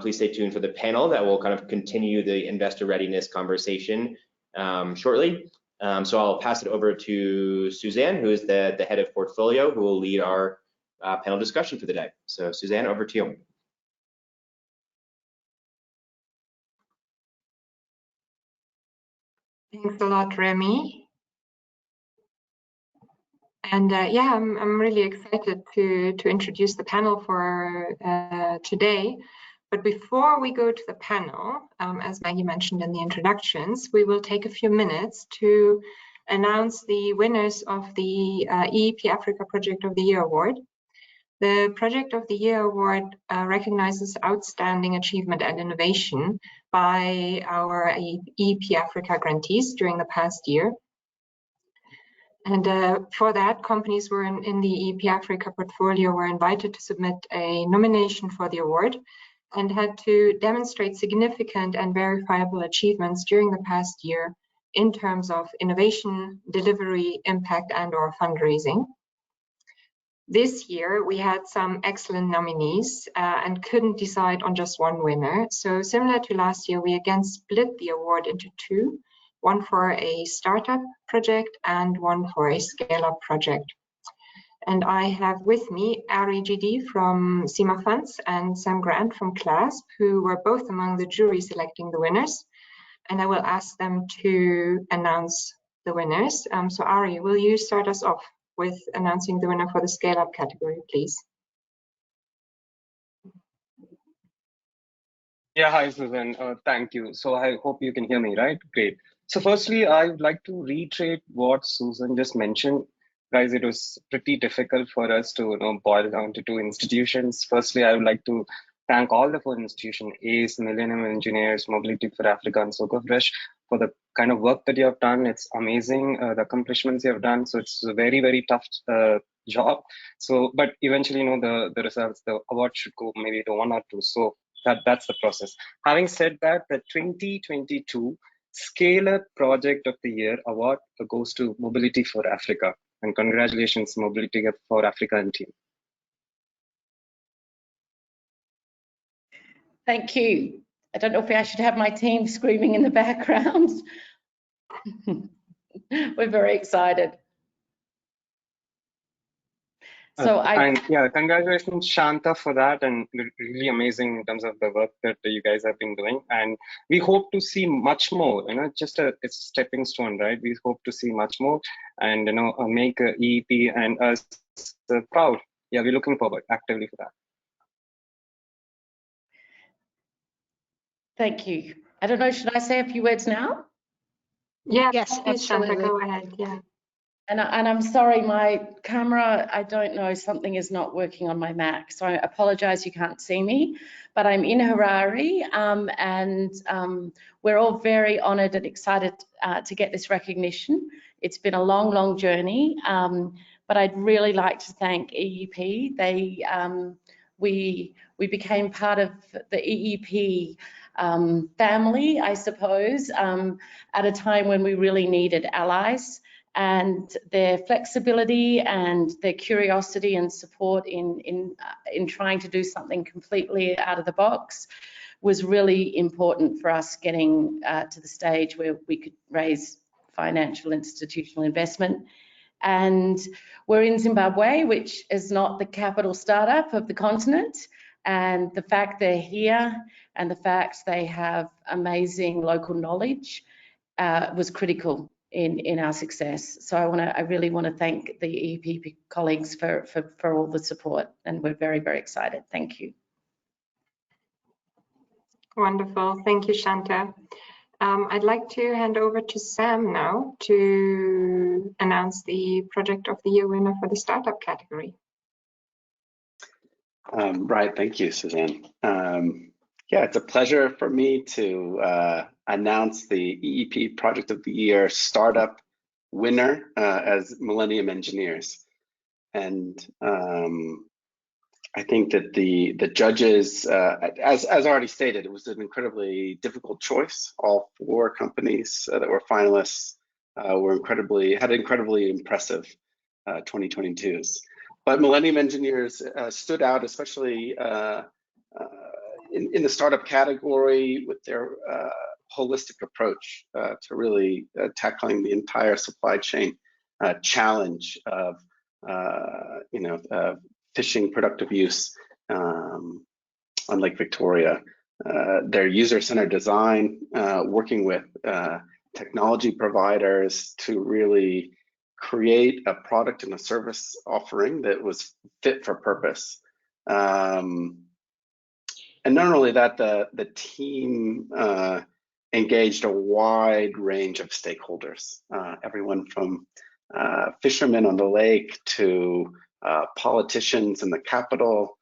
please stay tuned for the panel that will kind of continue the investor readiness conversation shortly. So I'll pass it over to Susanne, who is the head of portfolio, who will lead our panel discussion for the day. So Susanne, over to you. Thanks a lot, Remy. And yeah, I'm really excited to introduce the panel for today. But before we go to the panel, as Maggie mentioned in the introductions, we will take a few minutes to announce the winners of the EEP Africa Project of the Year Award. The Project of the Year Award recognizes outstanding achievement and innovation by our EEP Africa grantees during the past year. And for that, companies were in the EEP Africa portfolio were invited to submit a nomination for the award and had to demonstrate significant and verifiable achievements during the past year in terms of innovation, delivery, impact, and/or fundraising. This year, we had some excellent nominees and couldn't decide on just one winner. So similar to last year, we again split the award into two, one for a startup project and one for a scale-up project. And I have with me Ari GD from SIMA Funds and Sam Grant from CLASP, who were both among the jury selecting the winners. And I will ask them to announce the winners. So Ari, will you start us off with announcing the winner for the scale-up category, please? Yeah, hi, Susanne. Thank you. So I hope you can hear me, right? Great. So firstly, I would like to reiterate what Susanne just mentioned. Guys, it was pretty difficult for us to boil down to two institutions. Firstly, I would like to thank all the four institutions, ACE, Millennium Engineers, Mobility for Africa, and SocoFresh, for the kind of work that you have done. It's amazing, the accomplishments you have done. So it's a very, very tough job. So, but eventually, the results, the award should go maybe to one or two. So that's the process. Having said that, the 2022 Scale-Up Project of the Year award goes to Mobility for Africa. And congratulations, Mobility for Africa and team. Thank you. I don't know if I should have my team screaming in the background. We're very excited. So yeah, congratulations, Shanta, for that, and really amazing in terms of the work that you guys have been doing. And we hope to see much more. Just it's a stepping stone, right? We hope to see much more, and make EEP and us proud. Yeah, we're looking forward actively for that. Thank you. I don't know, should I say a few words now? Yeah, yes, please, Shanta, absolutely. go ahead. Yeah. And I'm sorry, my camera, I don't know, something is not working on my Mac. So I apologize you can't see me, but I'm in Harare and we're all very honored and excited to get this recognition. It's been a long, long journey, but I'd really like to thank EEP. We became part of the EEP family, I suppose, at a time when we really needed allies. And their flexibility and their curiosity and support in trying to do something completely out of the box was really important for us getting to the stage where we could raise financial institutional investment. And we're in Zimbabwe, which is not the capital startup of the continent. And the fact they're here and the fact they have amazing local knowledge was critical in our success. So I really want to thank the EEP colleagues for all the support, and we're very, very excited. Thank you. Wonderful. Thank you, Shanta. I'd like to hand over to Sam now to announce the Project of the Year winner for the startup category. Right, thank you, Susanne. Yeah, it's a pleasure for me to announce the EEP Project of the Year startup winner as Millennium Engineers. And I think that the judges, as already stated, it was an incredibly difficult choice. All 4 companies that were finalists had incredibly impressive 2022s. But Millennium Engineers stood out, especially in the startup category, with their holistic approach to really tackling the entire supply chain challenge of fishing productive use on Lake Victoria. Their user-centered design, working with technology providers to really create a product and a service offering that was fit for purpose. And not only that, the team engaged a wide range of stakeholders, everyone from fishermen on the lake to politicians in the capital,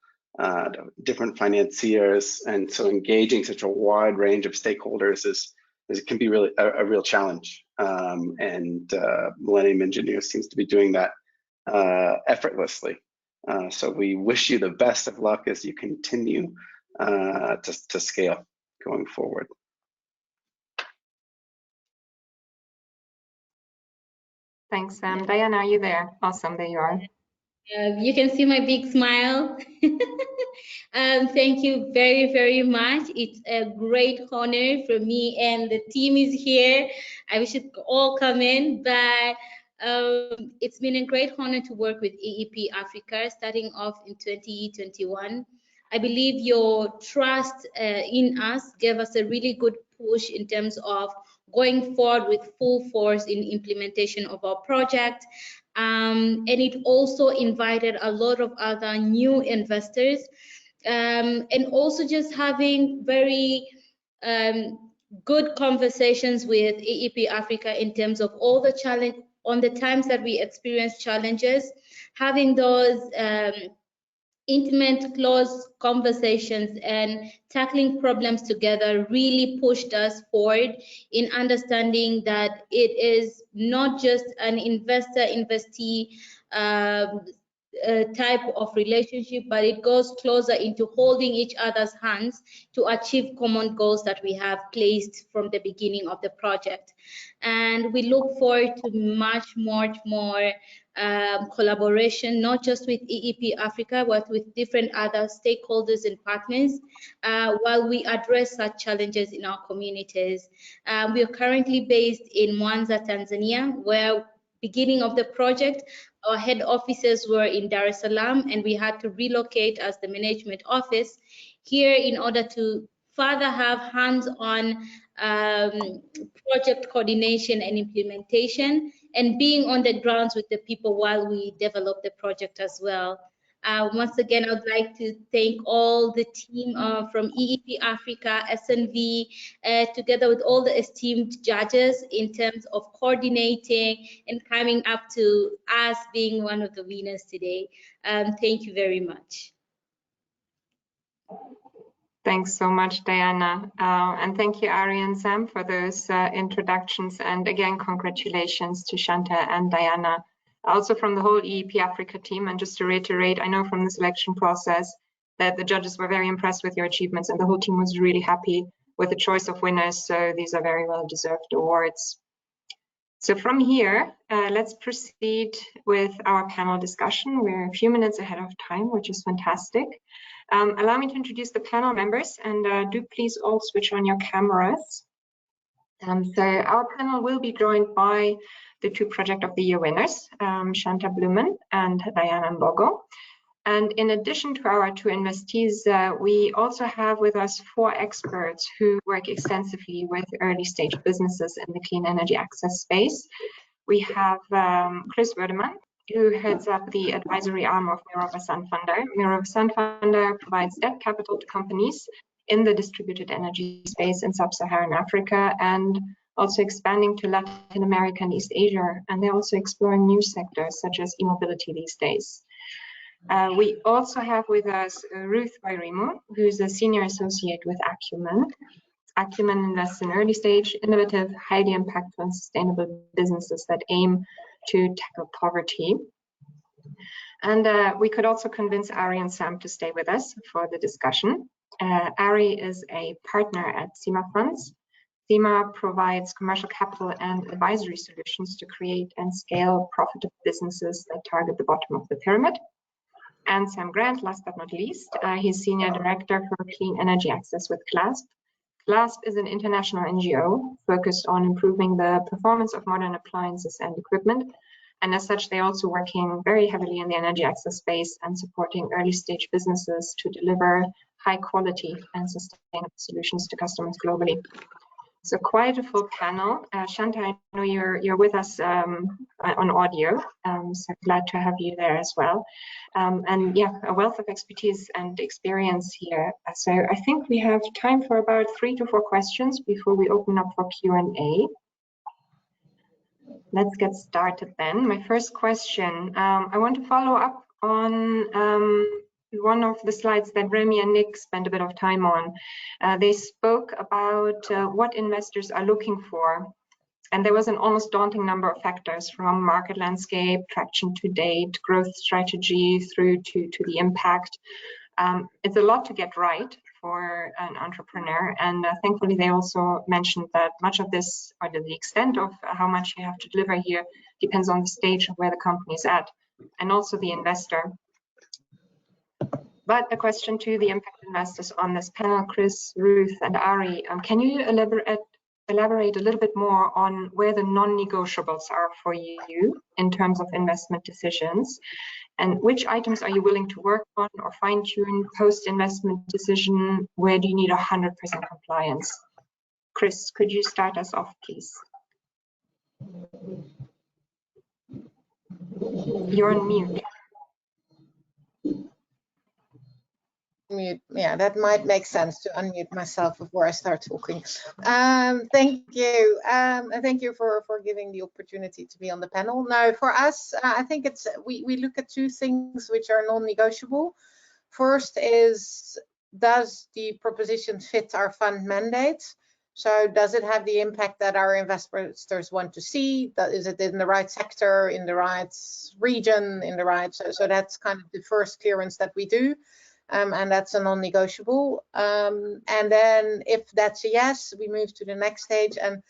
different financiers. And so engaging such a wide range of stakeholders can be really a real challenge. And Millennium Engineers seems to be doing that effortlessly. So we wish you the best of luck as you continue to scale going forward. Thanks, Sam. Diana, are you there? Awesome, there you are. You can see my big smile. Thank you very, very much. It's a great honor for me, and the team is here. I wish it all come in, but it's been a great honor to work with EEP Africa starting off in 2021. I believe your trust in us gave us a really good push in terms of going forward with full force in implementation of our project. And it also invited a lot of other new investors, and also just having very good conversations with EEP Africa in terms of all the challenge on the times that we experience challenges, having those intimate, close conversations and tackling problems together really pushed us forward in understanding that it is not just an investor-investee type of relationship, but it goes closer into holding each other's hands to achieve common goals that we have placed from the beginning of the project. And we look forward to much more collaboration, not just with EEP Africa, but with different other stakeholders and partners while we address such challenges in our communities. We are currently based in Mwanza, Tanzania, where beginning of the project, our head offices were in Dar es Salaam, and we had to relocate as the management office here in order to further have hands-on project coordination and implementation, and being on the grounds with the people while we develop the project as well. Once again, I would like to thank all the team from EEP Africa, SNV, together with all the esteemed judges in terms of coordinating and coming up to us being one of the winners today. Thank you very much. Thanks so much, Diana. And thank you, Ari and Sam, for those introductions. And again, congratulations to Shanta and Diana, also from the whole EEP Africa team. And just to reiterate, I know from the selection process that the judges were very impressed with your achievements, and the whole team was really happy with the choice of winners. So these are very well-deserved awards. So from here, let's proceed with our panel discussion. We're a few minutes ahead of time, which is fantastic. Allow me to introduce the panel members, and do please all switch on your cameras. So our panel will be joined by the 2 Project of the Year winners, Shanta Blumen and Diana Mbogo. And in addition to our 2 investees, we also have with us 4 experts who work extensively with early stage businesses in the clean energy access space. We have Chris Werdeman, who heads up the advisory arm of Mirova Santander. Mirova Santander provides debt capital to companies in the distributed energy space in sub-Saharan Africa and also expanding to Latin America and East Asia. And they're also exploring new sectors such as e-mobility these days. We also have with us Ruth Wairimu, who's a senior associate with Acumen. Acumen invests in early stage, innovative, highly impactful and sustainable businesses that aim to tackle poverty. And we could also convince Ari and Sam to stay with us for the discussion. Ari is a partner at SIMA Funds. SIMA provides commercial capital and advisory solutions to create and scale profitable businesses that target the bottom of the pyramid. And Sam Grant, last but not least, he's Senior Director for Clean Energy Access with CLASP. CLASP is an international NGO focused on improving the performance of modern appliances and equipment. And as such, they're also working very heavily in the energy access space and supporting early stage businesses to deliver high quality and sustainable solutions to customers globally. So quite a full panel. Shanta, I know you're with us on audio, so glad to have you there as well. And yeah, a wealth of expertise and experience here. So I think we have time for about 3 to 4 questions before we open up for Q&A. Let's get started then. My first question, I want to follow up on one of the slides that Remy and Nick spent a bit of time on. They spoke about what investors are looking for. And there was an almost daunting number of factors, from market landscape, traction to date, growth strategy, through to the impact. It's a lot to get right for an entrepreneur. And thankfully, they also mentioned that much of this, or the extent of how much you have to deliver here, depends on the stage of where the company is at, and also the investor. But a question to the impact investors on this panel, Chris, Ruth, and Ari. Can you elaborate a little bit more on where the non-negotiables are for you in terms of investment decisions? And which items are you willing to work on or fine-tune post-investment decision? Where do you need 100% compliance? Chris, could you start us off, please? You're on mute. Mute. Yeah, that might make sense to unmute myself before I start talking. Thank you. And thank you for giving the opportunity to be on the panel. Now, for us, I think it's we look at 2 things which are non-negotiable. First is, does the proposition fit our fund mandate? So does it have the impact that our investors want to see? Is it in the right sector, in the right region, in the right? So that's kind of the first clearance that we do. And that's a non-negotiable. And then if that's a yes, we move to the next stage. And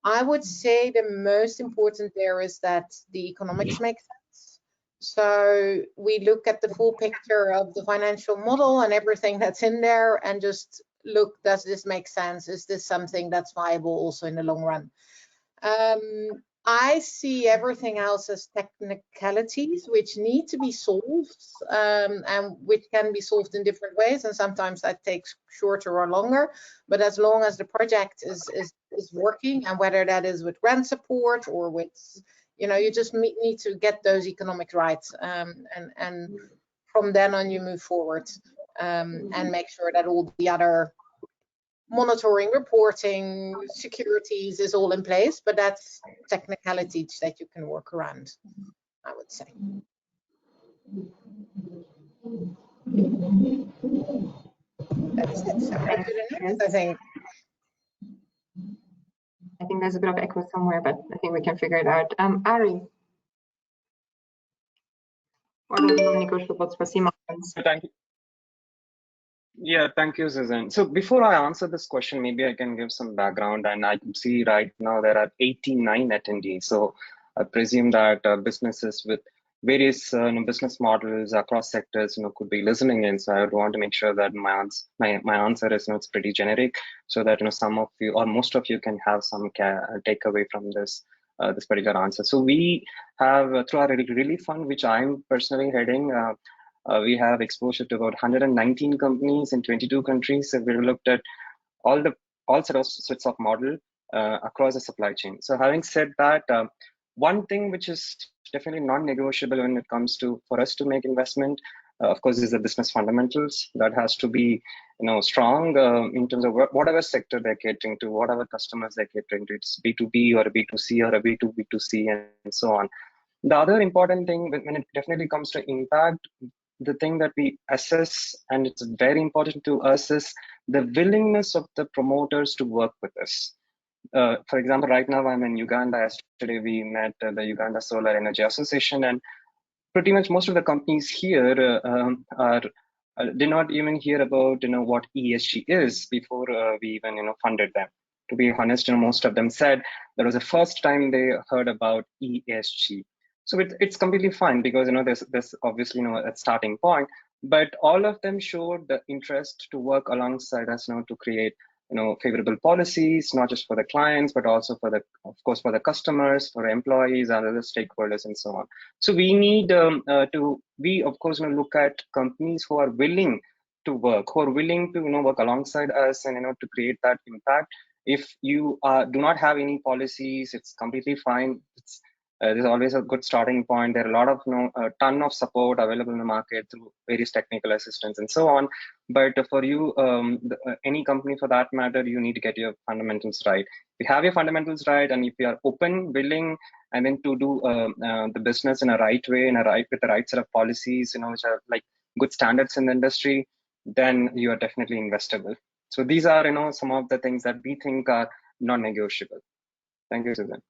I would say the most important there is that the economics make sense. So we look at the full picture of the financial model and everything that's in there, and just look, does this make sense? Is this something that's viable also in the long run? I see everything else as technicalities which need to be solved, and which can be solved in different ways, and sometimes that takes shorter or longer. But as long as the project is working, and whether that is with grant support or with, you just need to get those economic rights, and from then on you move forward, and make sure that all the other monitoring, reporting, securities is all in place, but that's technicalities that you can work around, I would say. That's it. So on to the next, I think. I think there's a bit of echo somewhere, but I think we can figure it out. Ari, what are the non-negotiables for SIMA funds? Thank you. Yeah, thank you, Susanne. So before I answer this question, maybe I can give some background. And I can see right now there are 89 attendees. So I presume that businesses with various business models across sectors could be listening in. So I would want to make sure that my answer is it's pretty generic, so that some of you or most of you can have some takeaway from this this particular answer. So we have through our Relief Fund, which I'm personally heading, we have exposure to about 119 companies in 22 countries. So we looked at all sorts of model across the supply chain. So having said that, one thing which is definitely non-negotiable when it comes to for us to make investment, of course, is the business fundamentals. That has to be strong in terms of whatever sector they're catering to, whatever customers they're catering to. It's B2B or a B2C or a B2B2C and so on. The other important thing when it definitely comes to impact, the thing that we assess, and it's very important to us, is the willingness of the promoters to work with us. For example, right now I'm in Uganda. Yesterday we met the Uganda Solar Energy Association, and pretty much most of the companies here did not even hear about what ESG is before we even funded them. To be honest, most of them said that was the first time they heard about ESG. So it's completely fine, because there's obviously a starting point, but all of them showed the interest to work alongside us to create favorable policies, not just for the clients, but also for the, of course, for the customers, for employees and other stakeholders and so on. So we need we of course look at companies who are willing to work, who are willing to work alongside us and to create that impact. If you do not have any policies, it's completely fine. There's always a good starting point. There are a lot of a ton of support available in the market through various technical assistance and so on. But for you, any company for that matter, you need to get your fundamentals right. If you have your fundamentals right, and if you are open, willing, and then to do the business in a right way, with the right set of policies, which are like good standards in the industry, then you are definitely investable. So these are some of the things that we think are non-negotiable. Thank you, Susanne.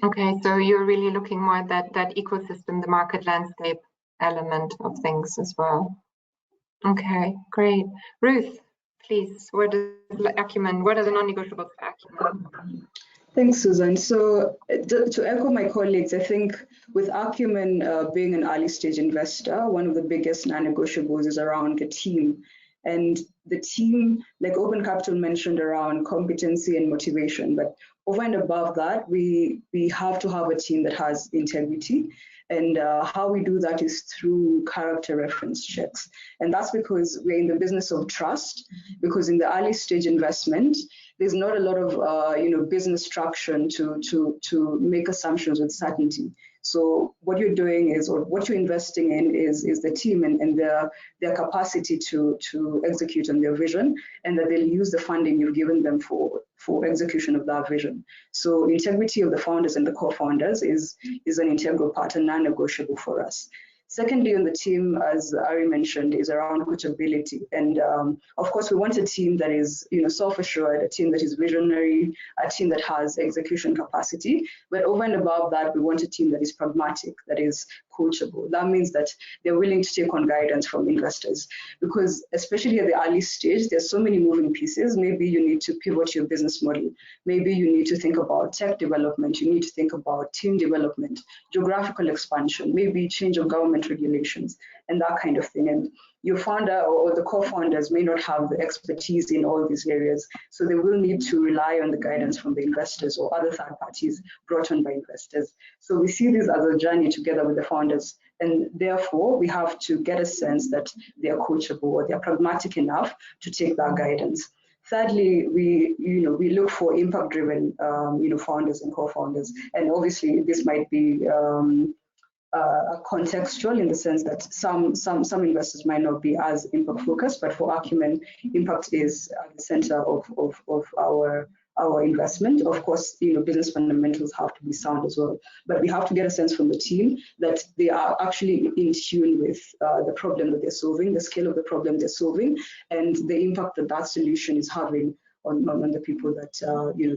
Okay, so you're really looking more at that ecosystem, the market landscape element of things as well. Okay, great. Ruth, please, what are the non-negotiables for Acumen? Thanks, Susan. So to echo my colleagues, I think with Acumen being an early stage investor, one of the biggest non-negotiables is around the team. And the team, like Open Capital mentioned, around competency and motivation. But over and above that, we have to have a team that has integrity. And how we do that is through character reference checks. And that's because we're in the business of trust, because in the early stage investment, there's not a lot of business traction to make assumptions with certainty. So what you're doing is, or what you're investing in is the team and their capacity to execute on their vision, and that they'll use the funding you've given them for execution of that vision. So integrity of the founders and the co-founders is an integral part and non-negotiable for us. Secondly, on the team, as Ari mentioned, is around coachability. And of course, we want a team that is self-assured, a team that is visionary, a team that has execution capacity. But over and above that, we want a team that is pragmatic, that is coachable. That means that they're willing to take on guidance from investors. Because especially at the early stage, there's so many moving pieces. Maybe you need to pivot your business model. Maybe you need to think about tech development. You need to think about team development, geographical expansion, maybe change of government regulations and that kind of thing. And your founder or the co-founders may not have the expertise in all these areas, so they will need to rely on the guidance from the investors or other third parties brought on by investors. So we see this as a journey together with the founders, and therefore we have to get a sense that they are coachable or they are pragmatic enough to take that guidance. Thirdly, we look for impact-driven founders and co-founders, and obviously this might be contextual in the sense that some investors might not be as impact focused, but for Acumen, impact is at the center of our investment. Of course, business fundamentals have to be sound as well, but we have to get a sense from the team that they are actually in tune with the problem that they're solving, the scale of the problem they're solving, and the impact that solution is having on the people that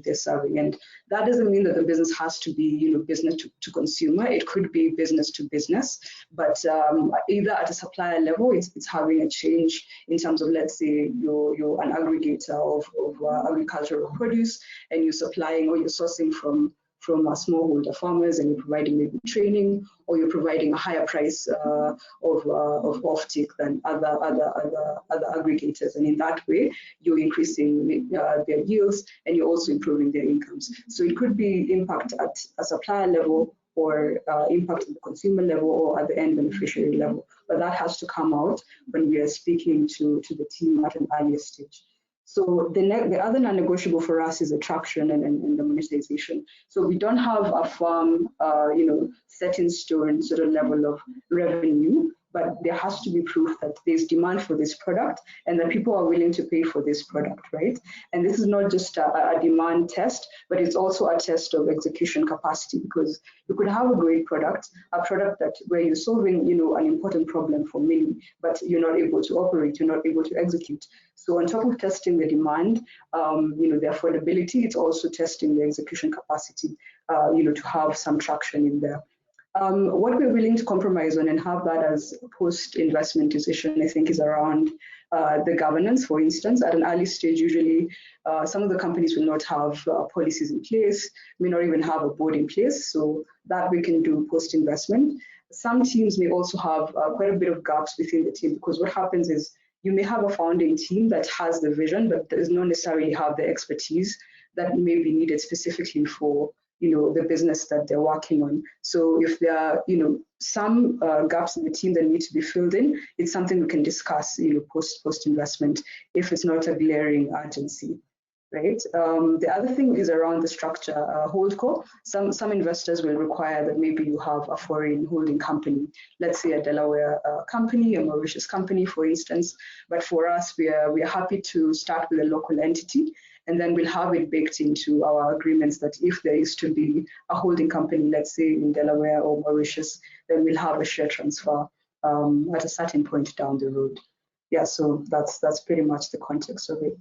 they're serving. And that doesn't mean that the business has to be business to consumer. It could be business to business, but either at a supplier level, it's having a change in terms of, let's say you're an aggregator of agricultural produce, and you're supplying or you're sourcing from from smallholder farmers and you're providing maybe training, or you're providing a higher price of offtake than other aggregators. And in that way, you're increasing their yields and you're also improving their incomes. So it could be impact at a supplier level, or impact at the consumer level, or at the end beneficiary level. But that has to come out when we are speaking to the team at an earlier stage. So the other non-negotiable for us is attraction and the monetization. So we don't have a firm, set in stone sort of level of revenue, but there has to be proof that there's demand for this product and that people are willing to pay for this product, right? And this is not just a demand test, but it's also a test of execution capacity, because you could have a great product, a product that where you're solving, an important problem for many, but you're not able to operate, you're not able to execute. So on top of testing the demand, the affordability, it's also testing the execution capacity, to have some traction in there. What we're willing to compromise on and have that as post-investment decision, I think, is around the governance. For instance, at an early stage, usually some of the companies will not have policies in place, may not even have a board in place, so that we can do post-investment. Some teams may also have quite a bit of gaps within the team, because what happens is you may have a founding team that has the vision, but does not necessarily have the expertise that may be needed specifically for the business that they're working on. So if there are, some gaps in the team that need to be filled in, it's something we can discuss, post investment, if it's not a glaring urgency, right? The other thing is around the structure, holdco. Some investors will require that maybe you have a foreign holding company, let's say a Delaware company, a Mauritius company, for instance. But for us, we are happy to start with a local entity, and then we'll have it baked into our agreements that if there is to be a holding company, let's say in Delaware or Mauritius, then we'll have a share transfer at a certain point down the road. Yeah, so that's pretty much the context of it.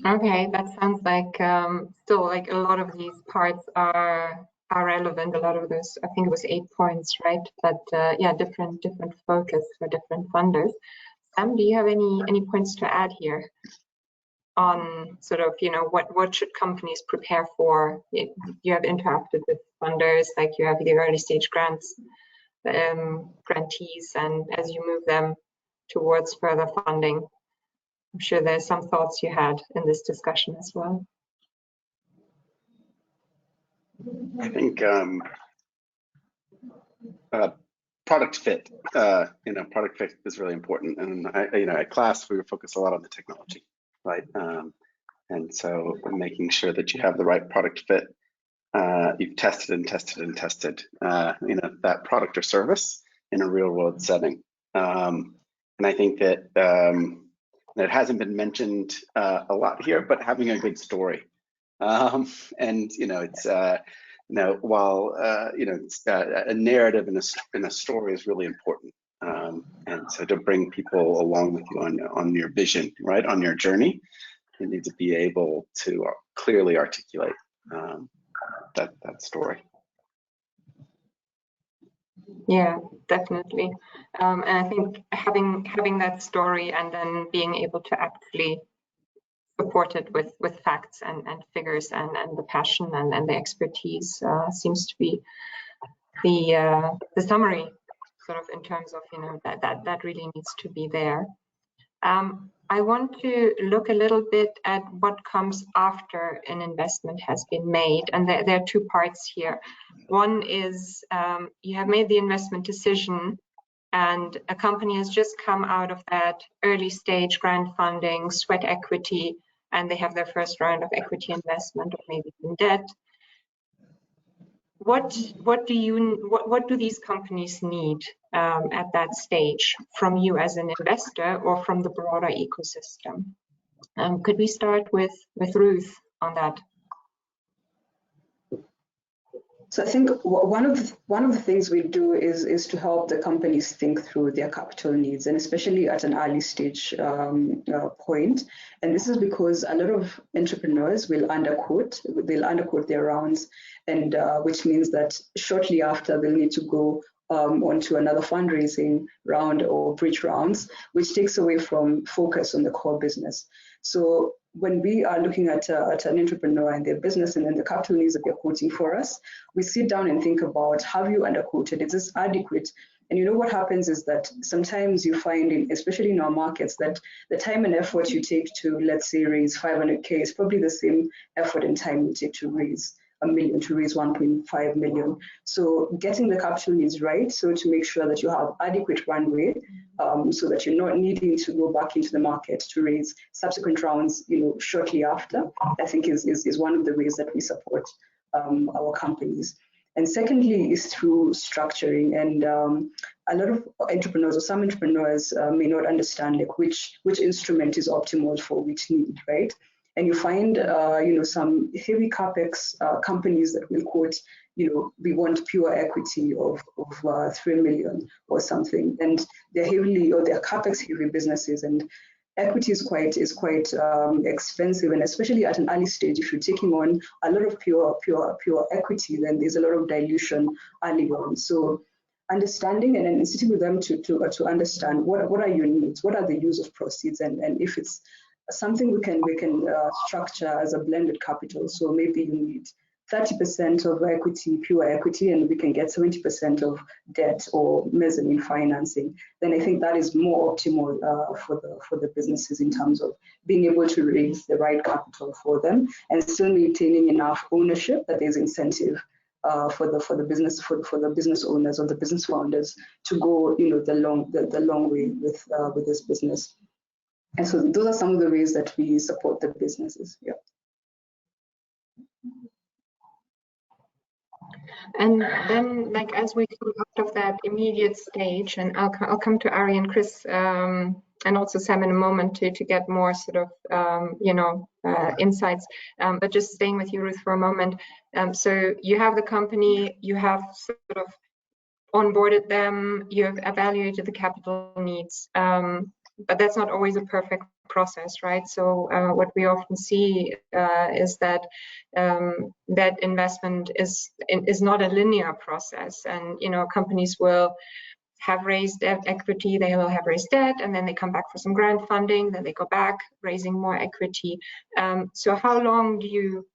Okay, that sounds like still like a lot of these parts are relevant. A lot of those, I think it was 8 points, right? But yeah, different focus for different funders. Sam, do you have any points to add here on sort of, what should companies prepare for? You have interacted with funders, like you have the early stage grants, grantees, and as you move them towards further funding, I'm sure there's some thoughts you had in this discussion as well. I think product fit, product fit is really important. And at CLASP, we focus a lot on the technology, right? And so making sure that you have the right product fit, you've tested and tested and tested, that product or service in a real world setting. And I think that it hasn't been mentioned a lot here, but having a good story. And it's while it's, a narrative in a story is really important, and so to bring people along with you on your vision, right, on your journey, you need to be able to clearly articulate that story. Yeah, definitely. And I think having that story and then being able to actually support it with facts and figures and the passion and the expertise seems to be the summary, sort of, in terms of that really needs to be there. I want to look a little bit at what comes after an investment has been made, and there are 2 parts here. One is you have made the investment decision, and a company has just come out of that early stage grant funding, sweat equity, and they have their first round of equity investment or maybe in debt. What do these companies need at that stage from you as an investor or from the broader ecosystem? Could we start with Ruth on that? So I think one of the things we do is to help the companies think through their capital needs, and especially at an early stage point. And this is because a lot of entrepreneurs will underquote their rounds, and which means that shortly after they'll need to go onto another fundraising round or bridge rounds, which takes away from focus on the core business. So when we are looking at an entrepreneur and their business and then the capital needs that they're quoting for us, we sit down and think about, have you underquoted? Is this adequate? And you know what happens is that sometimes you find, especially in our markets, that the time and effort you take to, let's say, raise 500K is probably the same effort and time you take to raise $1 million, to raise 1.5 million. So getting the capital needs right, so to make sure that you have adequate runway, so that you're not needing to go back into the market to raise subsequent rounds, shortly after, I think is one of the ways that we support our companies. And secondly is through structuring, and a lot of entrepreneurs or some entrepreneurs may not understand like which instrument is optimal for which need, right? And you find some heavy capex companies that will quote, we want pure equity of 3 million or something, and they're capex heavy businesses, and equity is quite expensive, and especially at an early stage, if you're taking on a lot of pure equity, then there's a lot of dilution early on. So understanding and then sitting with them to understand what are your needs, what are the use of proceeds, and if it's something we can structure as a blended capital. So maybe you need 30% of equity, pure equity, and we can get 70% of debt or mezzanine financing. Then I think that is more optimal for the businesses in terms of being able to raise the right capital for them and still maintaining enough ownership that there's incentive for the business owners or the business founders to go the long way with this business. And so those are some of the ways that we support the businesses. Yeah. And then, like, as we come out of that immediate stage, and I'll come to Ari and Chris and also Sam in a moment to get more sort of insights. But just staying with you, Ruth, for a moment. So you have the company, you have sort of onboarded them, you have evaluated the capital needs, but that's not always a perfect process, right? So what we often see is that that investment is not a linear process, and companies will have raised equity, they will have raised debt, and then they come back for some grant funding, then they go back raising more equity. So how long do you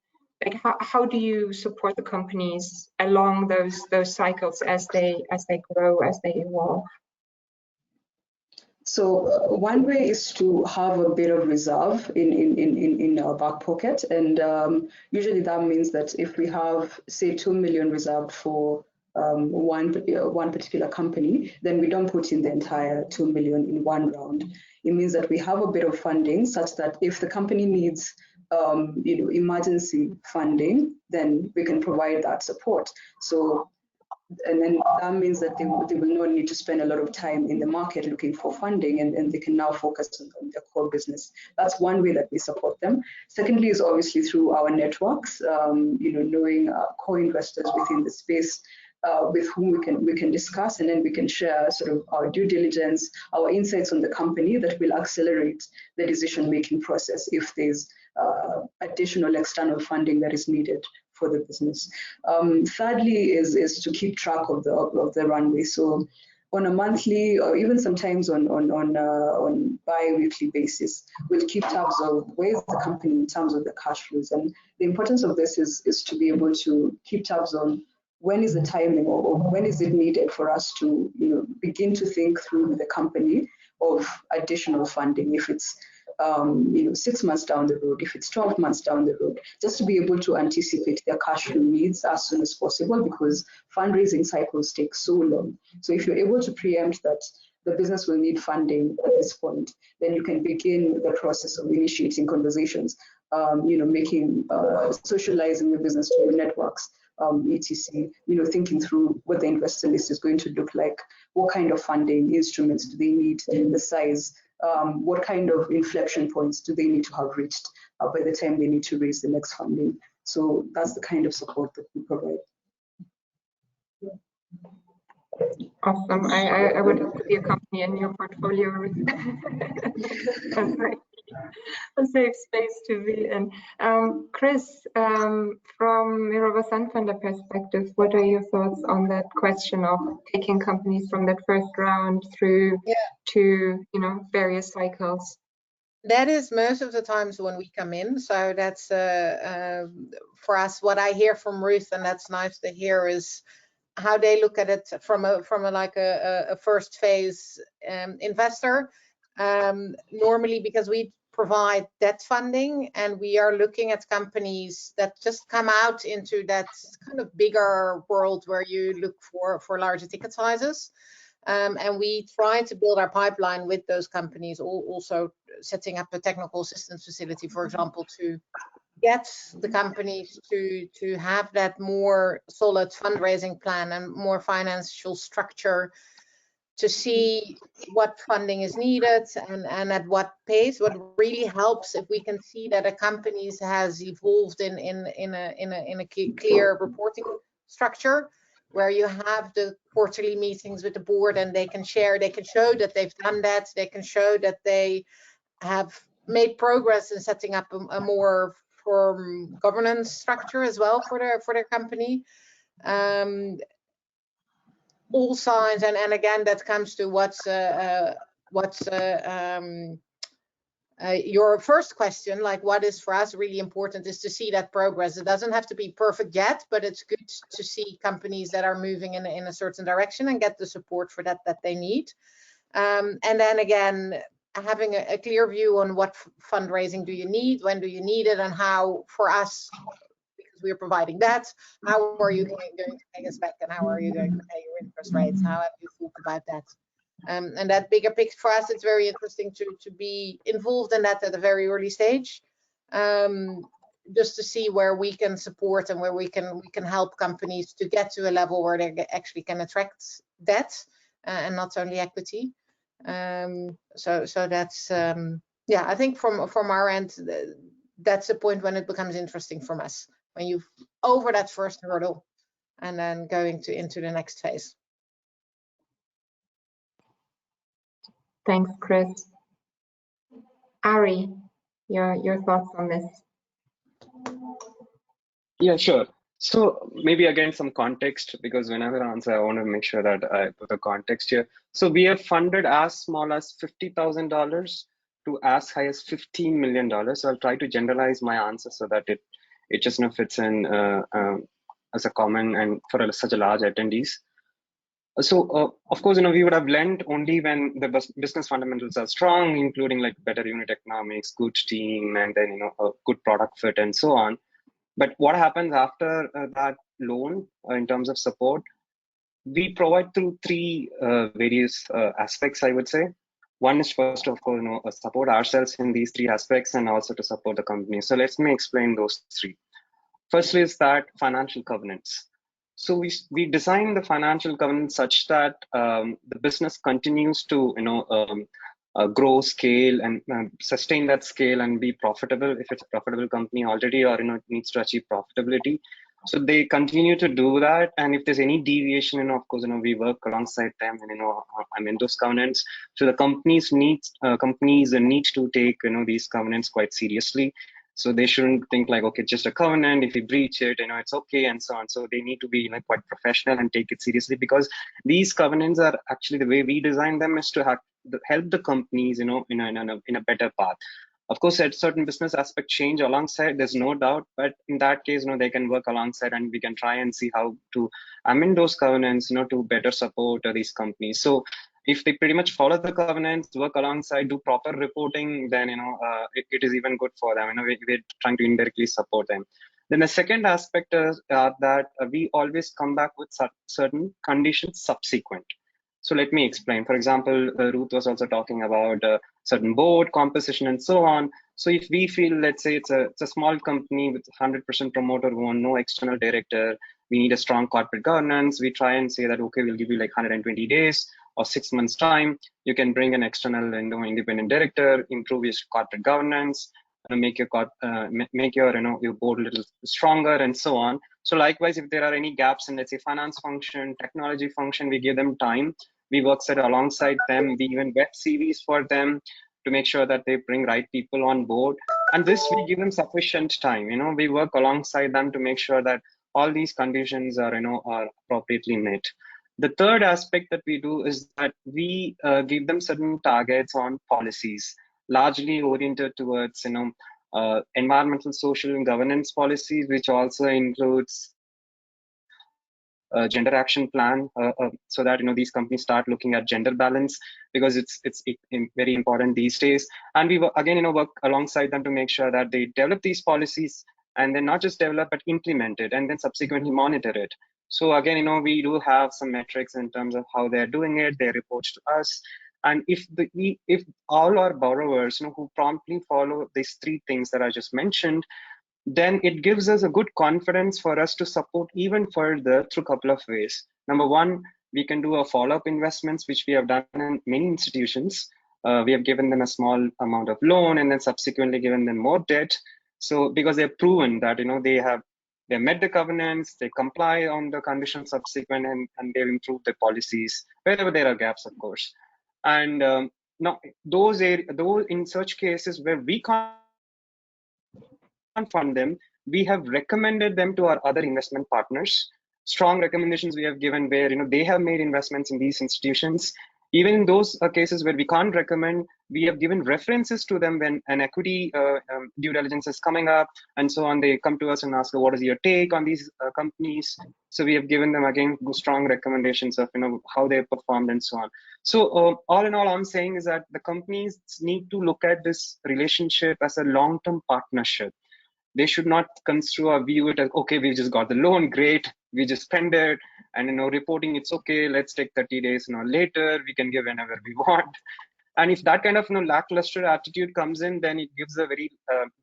how do you support the companies along those cycles as they grow, as they evolve? So one way is to have a bit of reserve in our back pocket, and usually that means that if we have, say, 2 million reserved for one particular company, then we don't put in the entire 2 million in one round. It means that we have a bit of funding such that if the company needs emergency funding, then we can provide that support. So, and then that means that they will not need to spend a lot of time in the market looking for funding, and they can now focus on their core business. That's one way that we support them. Secondly is obviously through our networks, knowing co-investors within the space with whom we can discuss, and then we can share sort of our due diligence, our insights on the company that will accelerate the decision-making process if there's additional external funding that is needed for the business. Thirdly is to keep track of the runway. So on a monthly or even sometimes on bi-weekly basis, we'll keep tabs of where's the company in terms of the cash flows. And the importance of this is to be able to keep tabs on when is the timing or when is it needed for us to begin to think through the company of additional funding, if it's 6 months down the road, if it's 12 months down the road, just to be able to anticipate their cash flow needs as soon as possible, because fundraising cycles take so long. So if you're able to preempt that the business will need funding at this point, then you can begin the process of initiating conversations, socializing the business to your networks, etc. Thinking through what the investor list is going to look like, what kind of funding instruments do they need, the size, what kind of inflection points do they need to have reached by the time they need to raise the next funding. So that's the kind of support that we provide. Awesome. I would love to be a company in your portfolio. a safe space to be in. Chris, from Arivazhagan funder perspective, what are your thoughts on that question of taking companies from that first round through to various cycles? That is most of the times when we come in. So that's for us. What I hear from Ruth, and that's nice to hear, is how they look at it from a first phase investor. Normally, because we provide debt funding, and we are looking at companies that just come out into that kind of bigger world where you look for larger ticket sizes. And we try to build our pipeline with those companies, also setting up a technical assistance facility, for example, to get the companies to have that more solid fundraising plan and more financial structure, to see what funding is needed and at what pace. What really helps, if we can see that a company has evolved in a clear reporting structure, where you have the quarterly meetings with the board, and they can show that they've done that, they can show that they have made progress in setting up a more firm governance structure as well for their company. All signs, and again, that comes to what's your first question, like what is for us really important is to see that progress. It doesn't have to be perfect yet, but it's good to see companies that are moving in a certain direction and get the support for that they need. And then again, having a clear view on what fundraising do you need, when do you need it, and how, for us, because we're providing that, how are you going to pay us back, and how are you going to pay your interest rates? How have you thought about that? And that bigger picture for us, it's very interesting to be involved in that at a very early stage, just to see where we can support and where we can help companies to get to a level where they actually can attract debt and not only equity. So that's I think from our end, that's the point when it becomes interesting from us, when you've over that first hurdle and then going into the next phase. Thanks, Chris. Ari, your thoughts on this? Yeah, sure. So maybe again some context, because whenever I answer, I want to make sure that I put the context here. So we have funded as small as $50,000 to as high as $15 million. So I'll try to generalize my answer so that it just fits in as a common and for such a large attendees. So of course, we would have lent only when the business fundamentals are strong, including like better unit economics, good team, and then a good product fit and so on. But what happens after that loan in terms of support? We provide through three various aspects, I would say. One is first, of course, support ourselves in these three aspects, and also to support the company. So let me explain those three. First is that financial governance. So we design the financial governance such that the business continues to grow, scale, and sustain that scale and be profitable if it's a profitable company already, or it needs to achieve profitability. So they continue to do that, and if there's any deviation, of course, we work alongside them, and I'm in those covenants. So the companies need to take these covenants quite seriously. So they shouldn't think like, okay, just a covenant, if we breach it, it's okay, and so on. So they need to be quite professional and take it seriously, because these covenants are actually, the way we design them is to help the companies, in a better path. Of course, at certain business aspects change alongside, there's no doubt, but in that case, they can work alongside, and we can try and see how to amend those covenants, to better support these companies. So if they pretty much follow the covenants, work alongside, do proper reporting, then it is even good for them. We're trying to indirectly support them. Then the second aspect is that we always come back with certain conditions subsequent. So let me explain. For example, Ruth was also talking about certain board composition and so on. So if we feel, let's say it's a small company with 100% promoter owned, no external director, we need a strong corporate governance, we try and say that, okay, we'll give you like 120 days or 6 months time. You can bring an external independent director, improve your corporate governance, make your your board a little stronger, and so on. So likewise, if there are any gaps in, let's say, finance function, technology function, we give them time. We work alongside them. We even vet CVs for them to make sure that they bring right people on board. And this, we give them sufficient time. We work alongside them to make sure that all these conditions are, are appropriately met. The third aspect that we do is that we give them certain targets on policies, largely oriented towards, environmental, social, and governance policies, which also includes gender action plan, so that these companies start looking at gender balance, because it's very important these days. And we again work alongside them to make sure that they develop these policies, and then not just develop but implement it, and then subsequently monitor it. So again, we do have some metrics in terms of how they're doing it. They report to us, and if all our borrowers who promptly follow these three things that I just mentioned, then it gives us a good confidence for us to support even further through a couple of ways. Number one, we can do a follow-up investments, which we have done in many institutions. We have given them a small amount of loan and then subsequently given them more debt. So because they've proven that they met the covenants, they comply on the conditions subsequent, and they've improved their policies wherever there are gaps, of course. And now those in such cases where we can't fund them, we have recommended them to our other investment partners. Strong recommendations we have given where they have made investments in these institutions. Even in those cases where we can't recommend, we have given references to them when an equity due diligence is coming up and so on. They come to us and ask, what is your take on these companies? So we have given them again strong recommendations of how they performed and so on. So all in all, I'm saying is that the companies need to look at this relationship as a long-term partnership. They should not construe or view it as, okay, we just got the loan, great, we just spend it, and reporting it's okay, let's take 30 days later, we can give whenever we want. And if that kind of lackluster attitude comes in, then it gives a very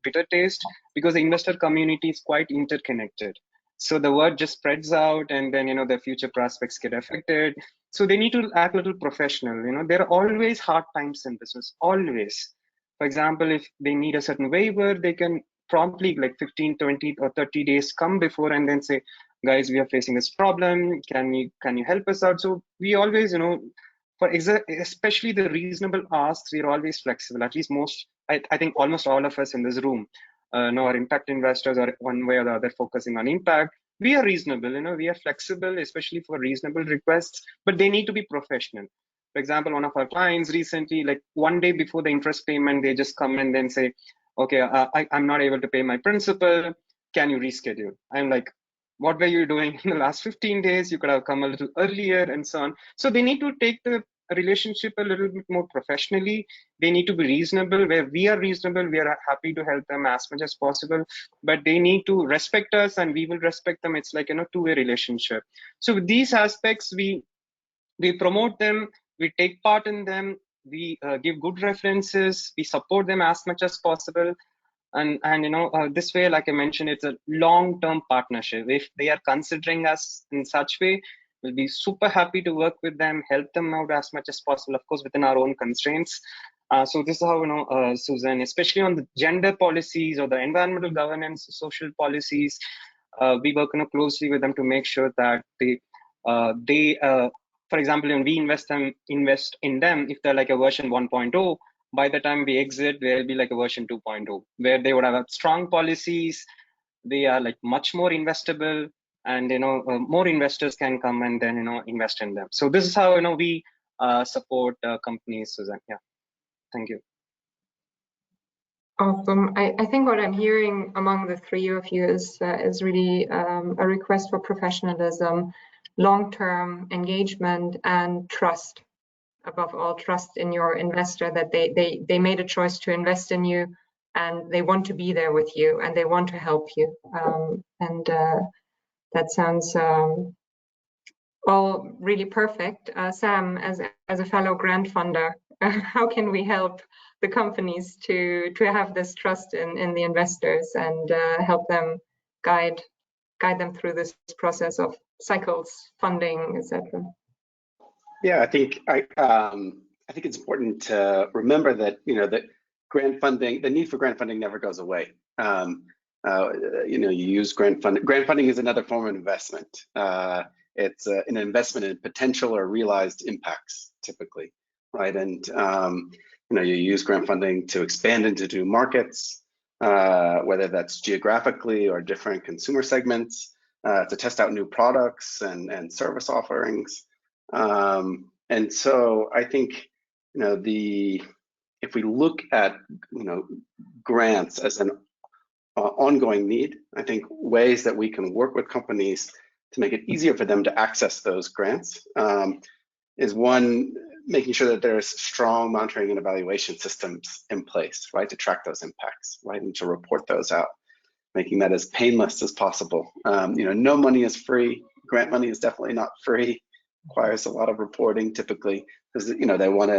bitter taste, because the investor community is quite interconnected. So the word just spreads out, and then the future prospects get affected. So they need to act a little professional. There are always hard times in business, always. For example, if they need a certain waiver, they can promptly, like 15, 20 or 30 days come before and then say, guys, we are facing this problem, can you help us out? So we always, for especially the reasonable asks, we're always flexible. At least I think almost all of us in this room are impact investors, or one way or the other focusing on impact. We are reasonable, we are flexible, especially for reasonable requests, but they need to be professional. For example, one of our clients recently, like one day before the interest payment, they just come and then say, okay, I'm not able to pay my principal, can you reschedule? I'm like, what were you doing in the last 15 days? You could have come a little earlier, and so on. So they need to take the relationship a little bit more professionally. They need to be reasonable. Where we are reasonable, we are happy to help them as much as possible, but they need to respect us and we will respect them. It's like two-way relationship. So with these aspects, we promote them, we take part in them, we give good references, we support them as much as possible. And this way, like I mentioned, it's a long-term partnership. If they are considering us in such way, we'll be super happy to work with them, help them out as much as possible, of course, within our own constraints. So this is how, Susanne, especially on the gender policies or the environmental governance, social policies, we work closely with them to make sure that for example, when we invest in them, if they're like a version 1.0, by the time we exit, there'll be like a version 2.0, where they would have strong policies. They are like much more investable, and more investors can come and then invest in them. So this is how we support companies, Susanne. Yeah, thank you. Awesome. I think what I'm hearing among the three of you is really a request for professionalism, long-term engagement, and trust. Above all, trust in your investor, that they made a choice to invest in you, and they want to be there with you, and they want to help you. That sounds all really perfect. Sam, as a fellow grant funder, how can we help the companies to have this trust in the investors and help them guide them through this process of cycles, funding, etc.? Yeah, I think it's important to remember that that grant funding, the need for grant funding never goes away. You use grant funding. Grant funding is another form of investment. It's an investment in potential or realized impacts, typically, right? And you use grant funding to expand into new markets, whether that's geographically or different consumer segments, to test out new products and service offerings. And so I think, if we look at, grants as an ongoing need, I think ways that we can work with companies to make it easier for them to access those grants is one, making sure that there's strong monitoring and evaluation systems in place, right, to track those impacts, right, and to report those out, making that as painless as possible. No money is free. Grant money is definitely not free. Requires a lot of reporting typically, because they want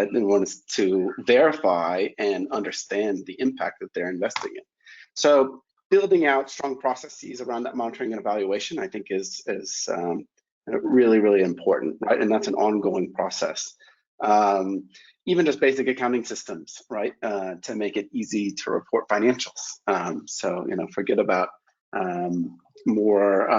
us to verify and understand the impact that they're investing in. So building out strong processes around that monitoring and evaluation, I think, is really, really important, right? And that's an ongoing process. Even just basic accounting systems, right, to make it easy to report financials. So forget about more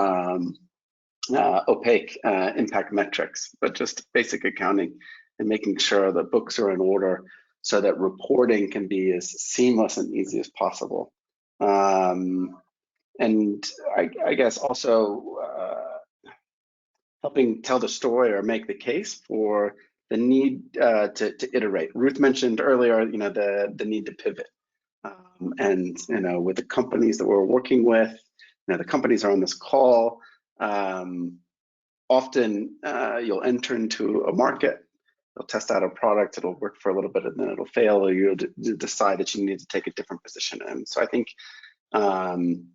opaque impact metrics, but just basic accounting and making sure that books are in order so that reporting can be as seamless and easy as possible. And I guess also helping tell the story or make the case for the need to iterate. Ruth mentioned earlier, the need to pivot. And with the companies that we're working with, the companies are on this call. Often you'll enter into a market, you'll test out a product, it'll work for a little bit and then it'll fail, or you'll decide that you need to take a different position. And so I think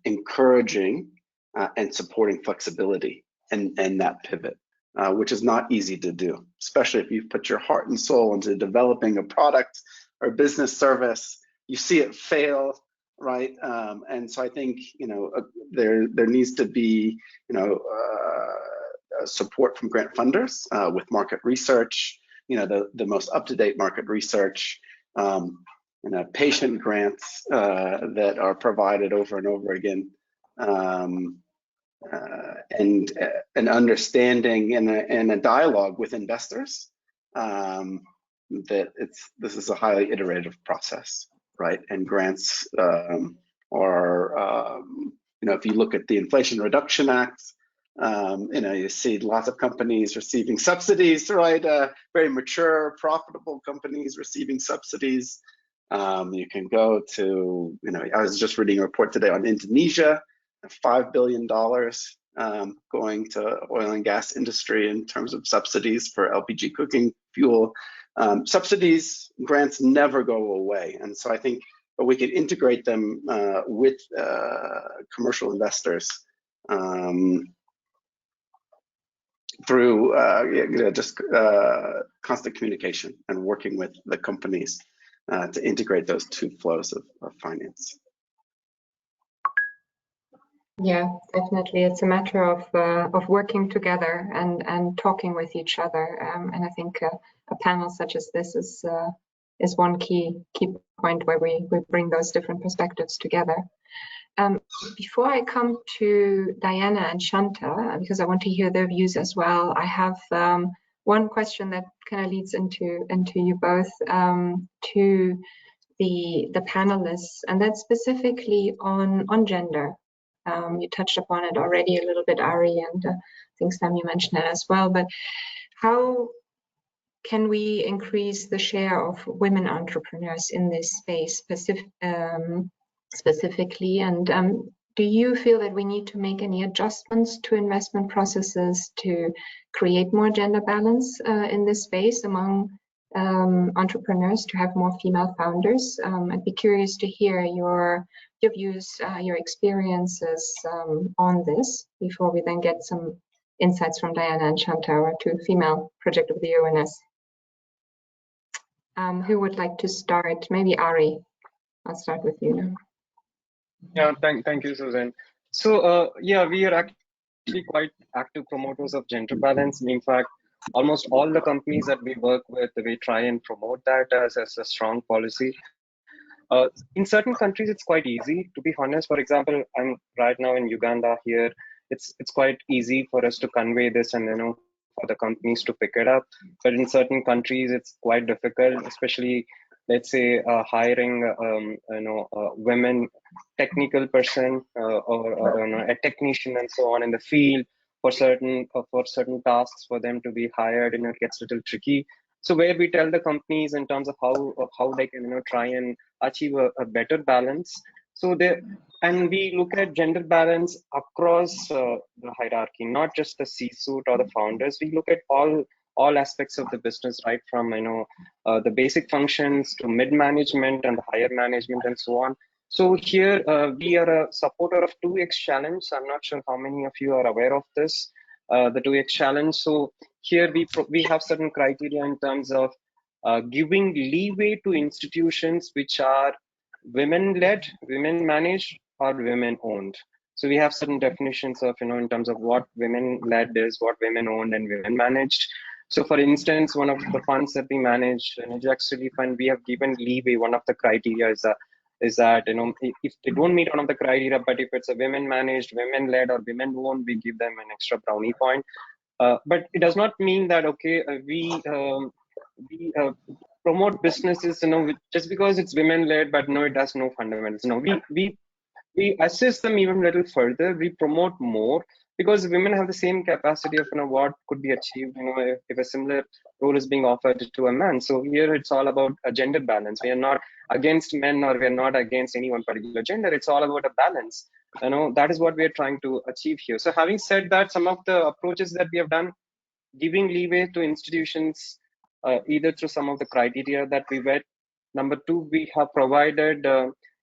encouraging and supporting flexibility and that pivot, which is not easy to do, especially if you've put your heart and soul into developing a product or business service, you see it fail, right? And so I think, there needs to be, support from grant funders with market research, the most up-to-date market research, patient grants that are provided over and over again, and an understanding and a dialogue with investors that this is a highly iterative process, right? And grants are, if you look at the Inflation Reduction Act, you see lots of companies receiving subsidies, right? Very mature, profitable companies receiving subsidies. You can go to, I was just reading a report today on Indonesia, $5 billion going to oil and gas industry in terms of subsidies for LPG cooking fuel. Subsidies, grants never go away. And so I think we can integrate them with commercial investors through just constant communication and working with the companies to integrate those two flows of finance. Yeah, definitely. It's a matter of working together and talking with each other. And I think a panel such as this is one key point where we bring those different perspectives together. Before I come to Diana and Shanta, because I want to hear their views as well, I have one question that kind of leads into you both, to the panelists, and that's specifically on gender. You touched upon it already a little bit, Ari, and I think Sam, you mentioned it as well, but how can we increase the share of women entrepreneurs in this space specifically? And do you feel that we need to make any adjustments to investment processes to create more gender balance in this space among entrepreneurs, to have more female founders? I'd be curious to hear your views, your experiences on this before we then get some insights from Diana and Shanta, our two female project of the year winners. Who would like to start? Maybe Ari. I'll start with you now. Yeah, thank you, Susanne. So yeah, we are actually quite active promoters of gender balance. In fact, almost all the companies that we work with, we try and promote that as a strong policy. In certain countries, it's quite easy, to be honest. For example, I'm right now in Uganda here. It's quite easy for us to convey this and, for the companies to pick it up. But in certain countries, it's quite difficult, especially let's say hiring women technical person or a technician and so on in the field for certain tasks for them to be hired, it gets a little tricky. So where we tell the companies in terms of how they can try and achieve a better balance. So and we look at gender balance across the hierarchy, not just the C-suite or the founders. We look at all aspects of the business, right from the basic functions to mid management and the higher management and so on. So here we are a supporter of 2x challenge. I'm not sure how many of you are aware of this, the 2x challenge. So here we have certain criteria in terms of giving leeway to institutions which are women-led, women-managed, or women-owned. So we have certain definitions of in terms of what women-led is, what women-owned, and women-managed. So for instance, one of the funds that we manage, an Ajax Relief Fund, we have given leeway. One of the criteria is that if they don't meet one of the criteria, but if it's a women-managed, women-led, or women-owned, we give them an extra brownie point. But it does not mean that we promote businesses just because it's women-led, but no, it does no fundamentals. No, we assist them even a little further. We promote more because women have the same capacity of what could be achieved if a similar role is being offered to a man. So here it's all about a gender balance. We are not against men or we are not against any one particular gender. It's all about a balance. That is what we are trying to achieve here. So having said that, some of the approaches that we have done, giving leeway to institutions either through some of the criteria that we vet. Number two, we have provided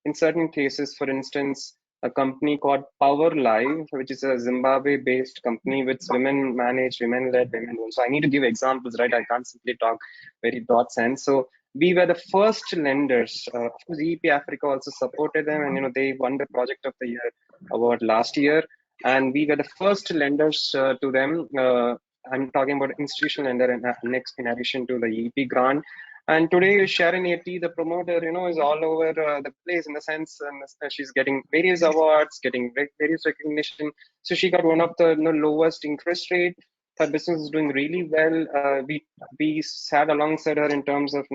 in certain cases, for instance, a company called Power Live, which is a Zimbabwe-based company with women managed, women-led, women-owned. So I need to give examples, right? I can't simply talk very broad sense. So we were the first lenders. Of course, EEP Africa also supported them, and they won the Project of the Year award last year. And we were the first lenders to them. I'm talking about institutional lender next in addition to the EEP grant. And today, Sharon AT, the promoter, is all over the place in the sense, and she's getting various awards, getting various recognition. So she got one of the lowest interest rate. Her business is doing really well. We sat alongside her in terms of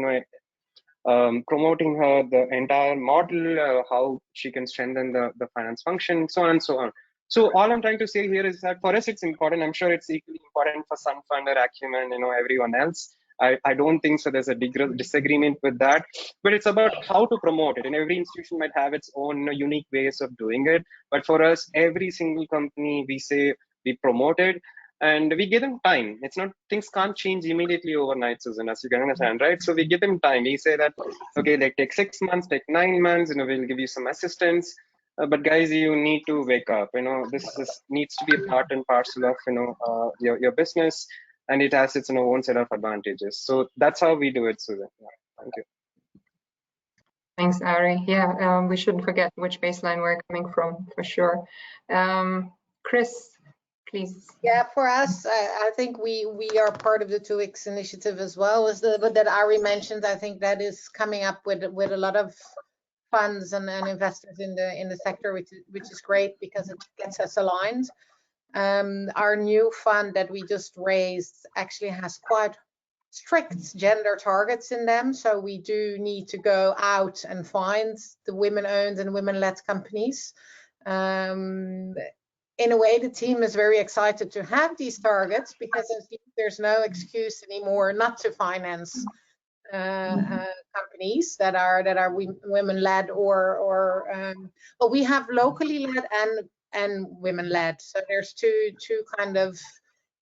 promoting her the entire model, how she can strengthen the finance function, so on and so on. So all I'm trying to say here is that for us it's important. I'm sure it's equally important for Sun Fund or Acumen, everyone else. I don't think so there's a disagreement with that, but it's about how to promote it. And every institution might have its own unique ways of doing it. But for us, every single company, we say we promote it and we give them time. It's not, things can't change immediately overnight, Susan, as you can understand, right? So we give them time. We say that, okay, like take 6 months, take 9 months, we'll give you some assistance. But guys, you need to wake up. This needs to be a part and parcel of your business, and it has its own set of advantages. So that's how we do it, Susan. Yeah, thank you. Thanks, Ari. Yeah, we shouldn't forget which baseline we're coming from, for sure. Chris, please. Yeah, for us, I think we are part of the 2X initiative as well, as that Ari mentioned. I think that is coming up with a lot of funds and investors in the sector, which is great because it gets us aligned. Our new fund that we just raised actually has quite strict gender targets in them, so we do need to go out and find the women-owned and women-led companies. In a way, the team is very excited to have these targets because there's no excuse anymore not to finance companies that are women-led but we have locally led and women-led. So there's two kind of,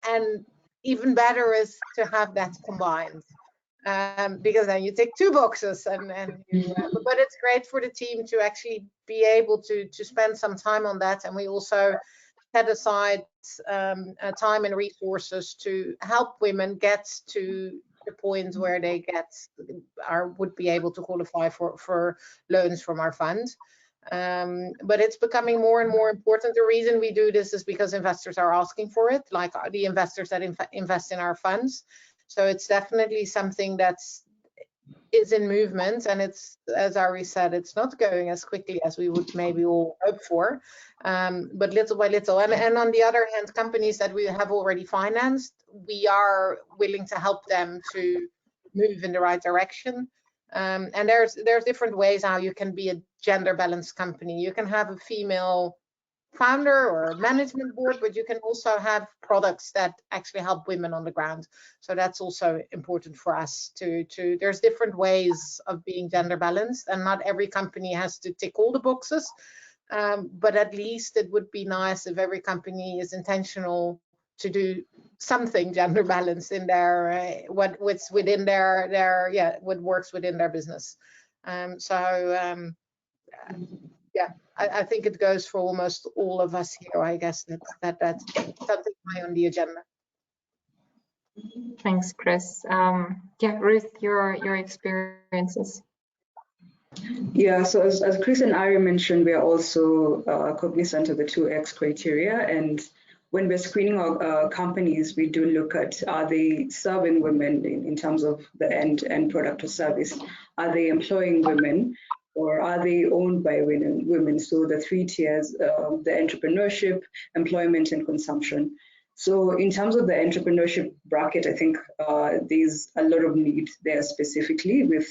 and even better is to have that combined, because then you tick 2 boxes and but it's great for the team to actually be able to spend some time on that. And we also set aside time and resources to help women get to the point where they would be able to qualify for loans from our fund. But it's becoming more and more important. The reason we do this is because investors are asking for it, like the investors that invest in our funds. So it's definitely something that is in movement, and it's, as Ari said, it's not going as quickly as we would maybe all hope for, but little by little. And on the other hand, companies that we have already financed, we are willing to help them to move in the right direction. And there's different ways how you can be a gender balanced company. You can have a female founder or management board, but you can also have products that actually help women on the ground. So that's also important for us to there's different ways of being gender balanced, and not every company has to tick all the boxes. But at least it would be nice if every company is intentional to do something gender balanced in their what's within their what works within their business. Yeah, I think it goes for almost all of us here. I guess that's something high on the agenda. Thanks, Chris. Yeah, Ruth, your experiences. Yeah, so as Chris and Ari mentioned, we are also cognizant of the 2X criteria, and when we're screening our companies, we do look at, are they serving women in terms of the end product or service? Are they employing women, or are they owned by women? So the 3 tiers, the entrepreneurship, employment, and consumption. So in terms of the entrepreneurship bracket, I think there's a lot of need there specifically with,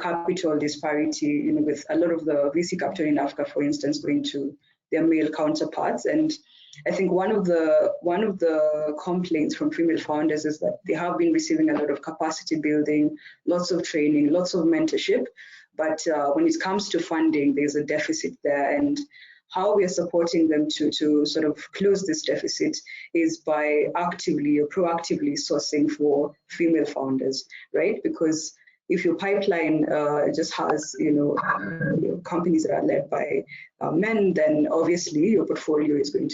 capital disparity, with a lot of the VC capital in Africa, for instance, going to their male counterparts. And I think one of the complaints from female founders is that they have been receiving a lot of capacity building, lots of training, lots of mentorship, but when it comes to funding, there's a deficit there. And how we are supporting them to sort of close this deficit is by actively or proactively sourcing for female founders, right? Because if your pipeline just has, companies that are led by men, then obviously your portfolio is going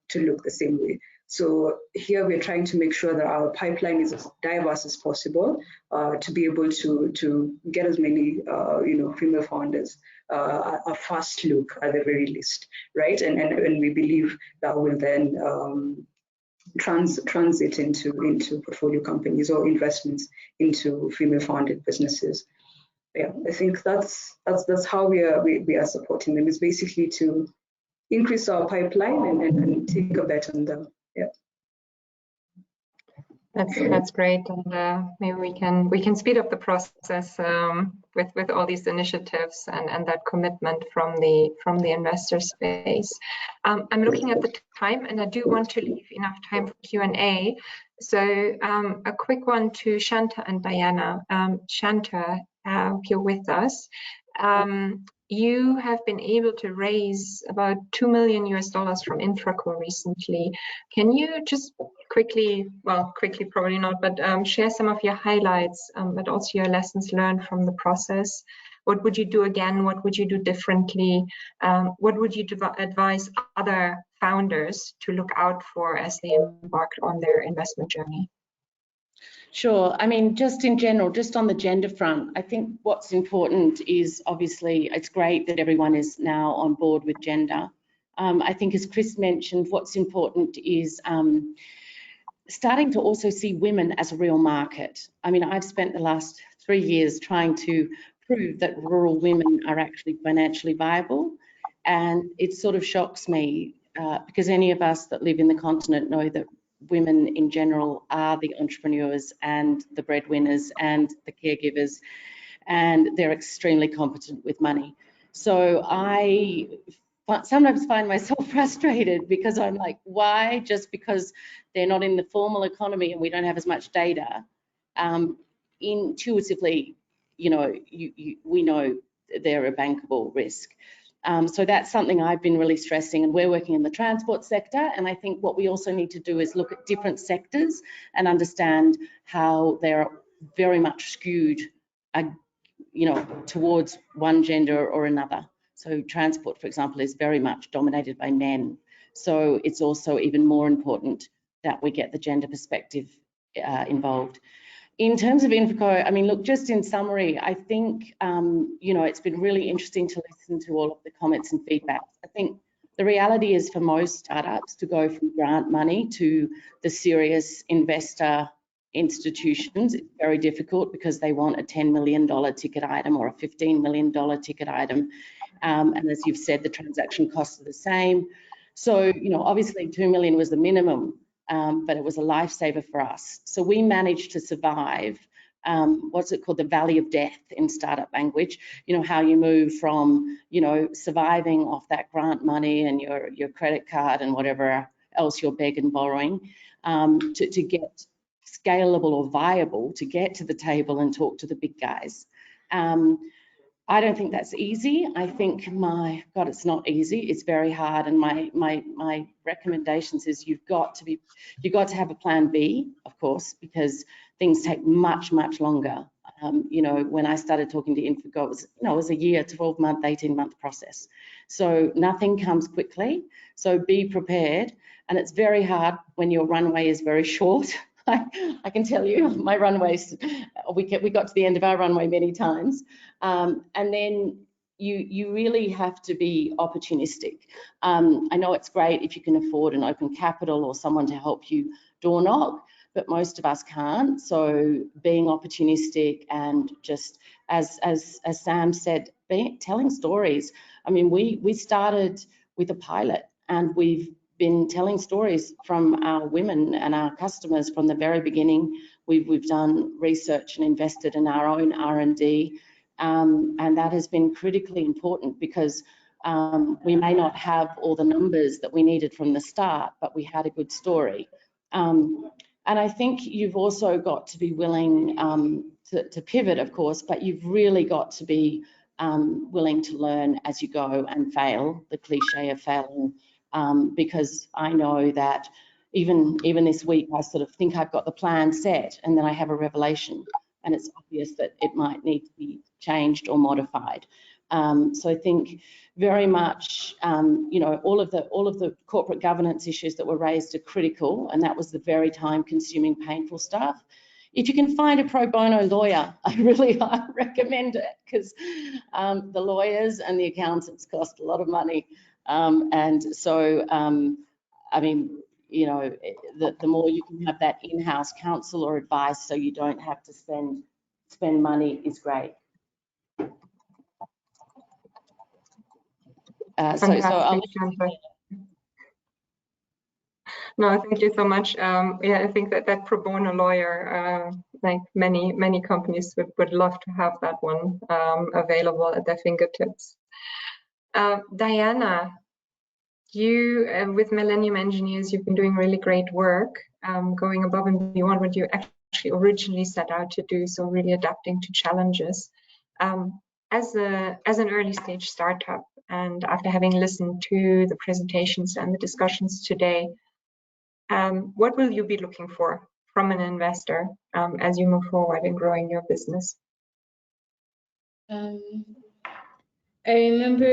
to look the same way. So here we're trying to make sure that our pipeline is as diverse as possible to be able to get as many, female founders a first look at the very least, right? And we believe that will then transit into portfolio companies or investments into female-founded businesses. Yeah, I think that's how we are supporting them. It's basically to increase our pipeline and take a bet on them. Yeah. That's great, and maybe we can speed up the process with all these initiatives and that commitment from the investor space. I'm looking at the time, and I do want to leave enough time for Q&A. So a quick one to Shanta and Diana. Shanta, if you're with us, you have been able to raise about $2 million from Infraco recently. Can you just quickly probably not, but share some of your highlights, but also your lessons learned from the process? What would you do again? What would you do differently? What would you advise other founders to look out for as they embark on their investment journey? Sure. I mean, just in general, just on the gender front, I think what's important is obviously it's great that everyone is now on board with gender. I think as Chris mentioned, what's important is starting to also see women as a real market. I mean, I've spent the last 3 years trying to prove that rural women are actually financially viable, and it sort of shocks me because any of us that live in the continent know that women in general are the entrepreneurs and the breadwinners and the caregivers, and they're extremely competent with money. So I sometimes find myself frustrated because I'm like, why? Just because they're not in the formal economy and we don't have as much data, intuitively, we know they're a bankable risk. So that's something I've been really stressing, and we're working in the transport sector. And I think what we also need to do is look at different sectors and understand how they're very much skewed, towards one gender or another. So transport, for example, is very much dominated by men. So it's also even more important that we get the gender perspective involved. In terms of Infraco, I mean, look, just in summary, I think, it's been really interesting to listen to all of the comments and feedback. I think the reality is for most startups to go from grant money to the serious investor institutions, it's very difficult because they want a $10 million ticket item or a $15 million ticket item. And as you've said, the transaction costs are the same. So, obviously 2 million was the minimum, but it was a lifesaver for us. So we managed to survive what's it called, the valley of death in startup language, you know, how you move from, you know, surviving off that grant money and your credit card and whatever else you're begging and borrowing, to get scalable or viable, to get to the table and talk to the big guys. I don't think that's easy. I think, my God, it's not easy. It's very hard. And my recommendations is you've got to have a plan B, of course, because things take much longer. You know, when I started talking to Infogov, it was a year, 12-month, 18-month process. So nothing comes quickly. So be prepared. And it's very hard when your runway is very short. I can tell you, my runways, we got to the end of our runway many times. And then you really have to be opportunistic. I know it's great if you can afford an open capital or someone to help you door knock, but most of us can't. So being opportunistic and just, as Sam said, telling stories. I mean, we started with a pilot, and we've been telling stories from our women and our customers from the very beginning. We've done research and invested in our own R&D, and that has been critically important, because we may not have all the numbers that we needed from the start, but we had a good story. And I think you've also got to be willing to pivot, of course, but you've really got to be willing to learn as you go and fail, the cliche of failing. Because I know that even this week, I sort of think I've got the plan set, and then I have a revelation, and it's obvious that it might need to be changed or modified. So I think very much, you know, all of the corporate governance issues that were raised are critical, and that was the very time-consuming, painful stuff. If you can find a pro bono lawyer, I recommend it, because the lawyers and the accountants cost a lot of money. And so, I mean, you know, the more you can have that in-house counsel or advice, so you don't have to spend money, is great. No, thank you so much. Yeah, I think that pro bono lawyer, like many companies would love to have that one available at their fingertips. Diana, you with Millennium Engineers, you've been doing really great work, going above and beyond what you actually originally set out to do, so really adapting to challenges. As an early stage startup, and after having listened to the presentations and the discussions today, what will you be looking for from an investor as you move forward in growing your business? I remember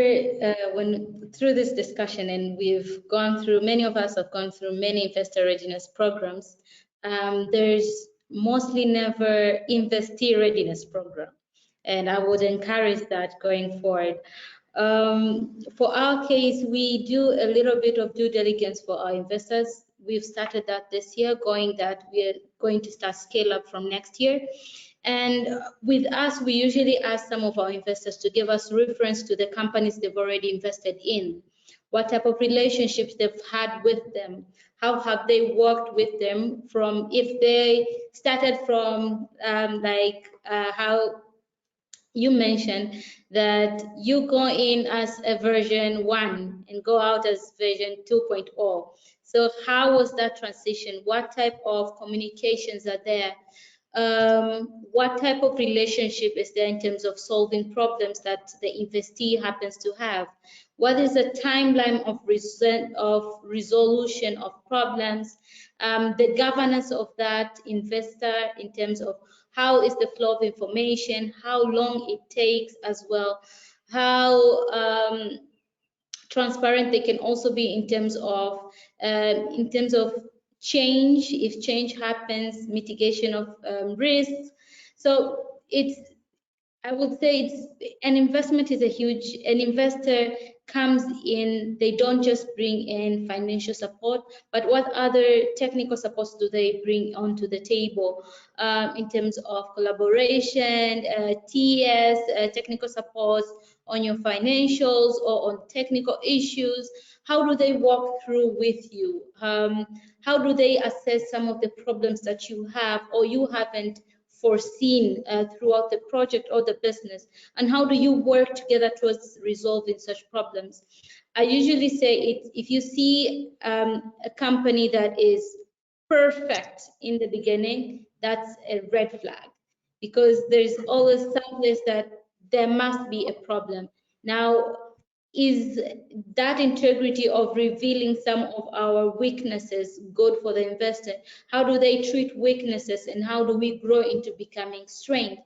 when through this discussion, and many of us have gone through many investor readiness programs, there's mostly never investee readiness program. And I would encourage that going forward. For our case, we do a little bit of due diligence for our investors. We've started that this year, we're going to start scale up from next year. And with us, we usually ask some of our investors to give us reference to the companies they've already invested in, what type of relationships they've had with them, how have they worked with them, from if they started from how you mentioned that you go in as a version 1 and go out as version 2.0. So how was that transition? What type of communications are there? What type of relationship is there in terms of solving problems that the investee happens to have? What is the timeline of resolution of problems? The governance of that investor in terms of how is the flow of information, how long it takes as well, how transparent they can also be in terms of change, if change happens, mitigation of risks. So I would say an investor comes in, they don't just bring in financial support, but what other technical supports do they bring onto the table in terms of collaboration, TS, technical support on your financials or on technical issues? How do they walk through with you? How do they assess some of the problems that you have or you haven't foreseen throughout the project or the business, and how do you work together towards resolving such problems? I usually say if you see a company that is perfect in the beginning, that's a red flag, because there's always someplace that there must be a problem. Now, is that integrity of revealing some of our weaknesses good for the investor? How do they treat weaknesses, and how do we grow into becoming strength?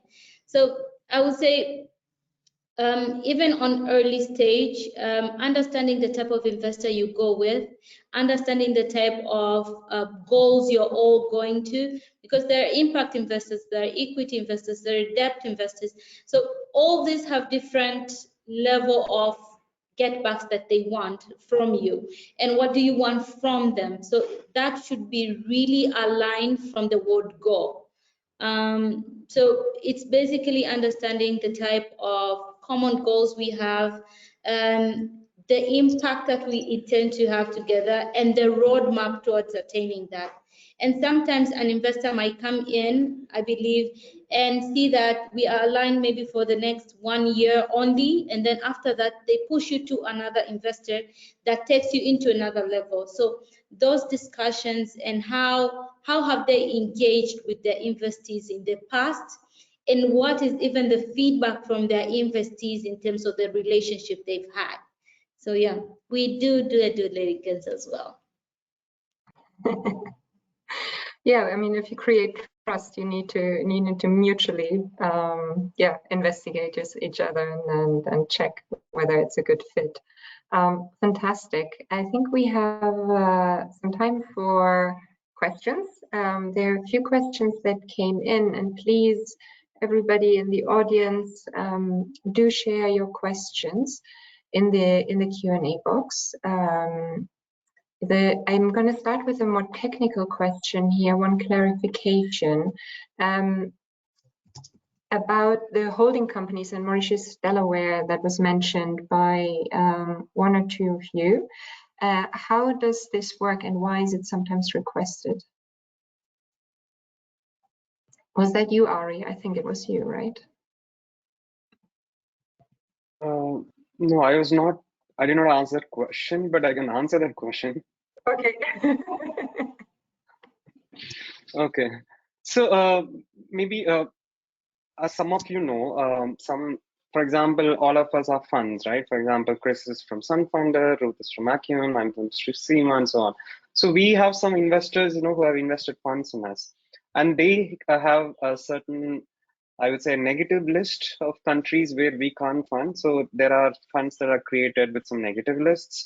So I would say, even on early stage, understanding the type of investor you go with, understanding the type of goals you're all going to, because there are impact investors, there are equity investors, there are debt investors. So all these have different level of getbacks that they want from you, and what do you want from them? So that should be really aligned from the word go. So it's basically understanding the type of common goals we have, the impact that we intend to have together, and the roadmap towards attaining that. And sometimes an investor might come in, I believe, and see that we are aligned maybe for the next 1 year only, and then after that they push you to another investor that takes you into another level. So those discussions, and how have they engaged with their investees in the past, and what is even the feedback from their investees in terms of the relationship they've had. So yeah, we do a due diligence as well. Yeah, I mean, if you create trust, you need to mutually, investigate each other and check whether it's a good fit. Fantastic. I think we have some time for questions. There are a few questions that came in, and please, everybody in the audience, do share your questions in the Q&A box. I'm going to start with a more technical question here, one clarification about the holding companies in Mauritius, Delaware, that was mentioned by one or two of you. How does this work, and why is it sometimes requested? Was that you, Ari? I think it was you, right? No, I was not. I did not answer that question, but I can answer that question. Okay. Okay. So maybe as some of you know, for example, all of us are funds, right? For example, Chris is from Sunfunder, Ruth is from Acumen, I'm from SIMA, and so on. So we have some investors, who have invested funds in us, and they have a certain, I would say, negative list of countries where we can't fund. So there are funds that are created with some negative lists,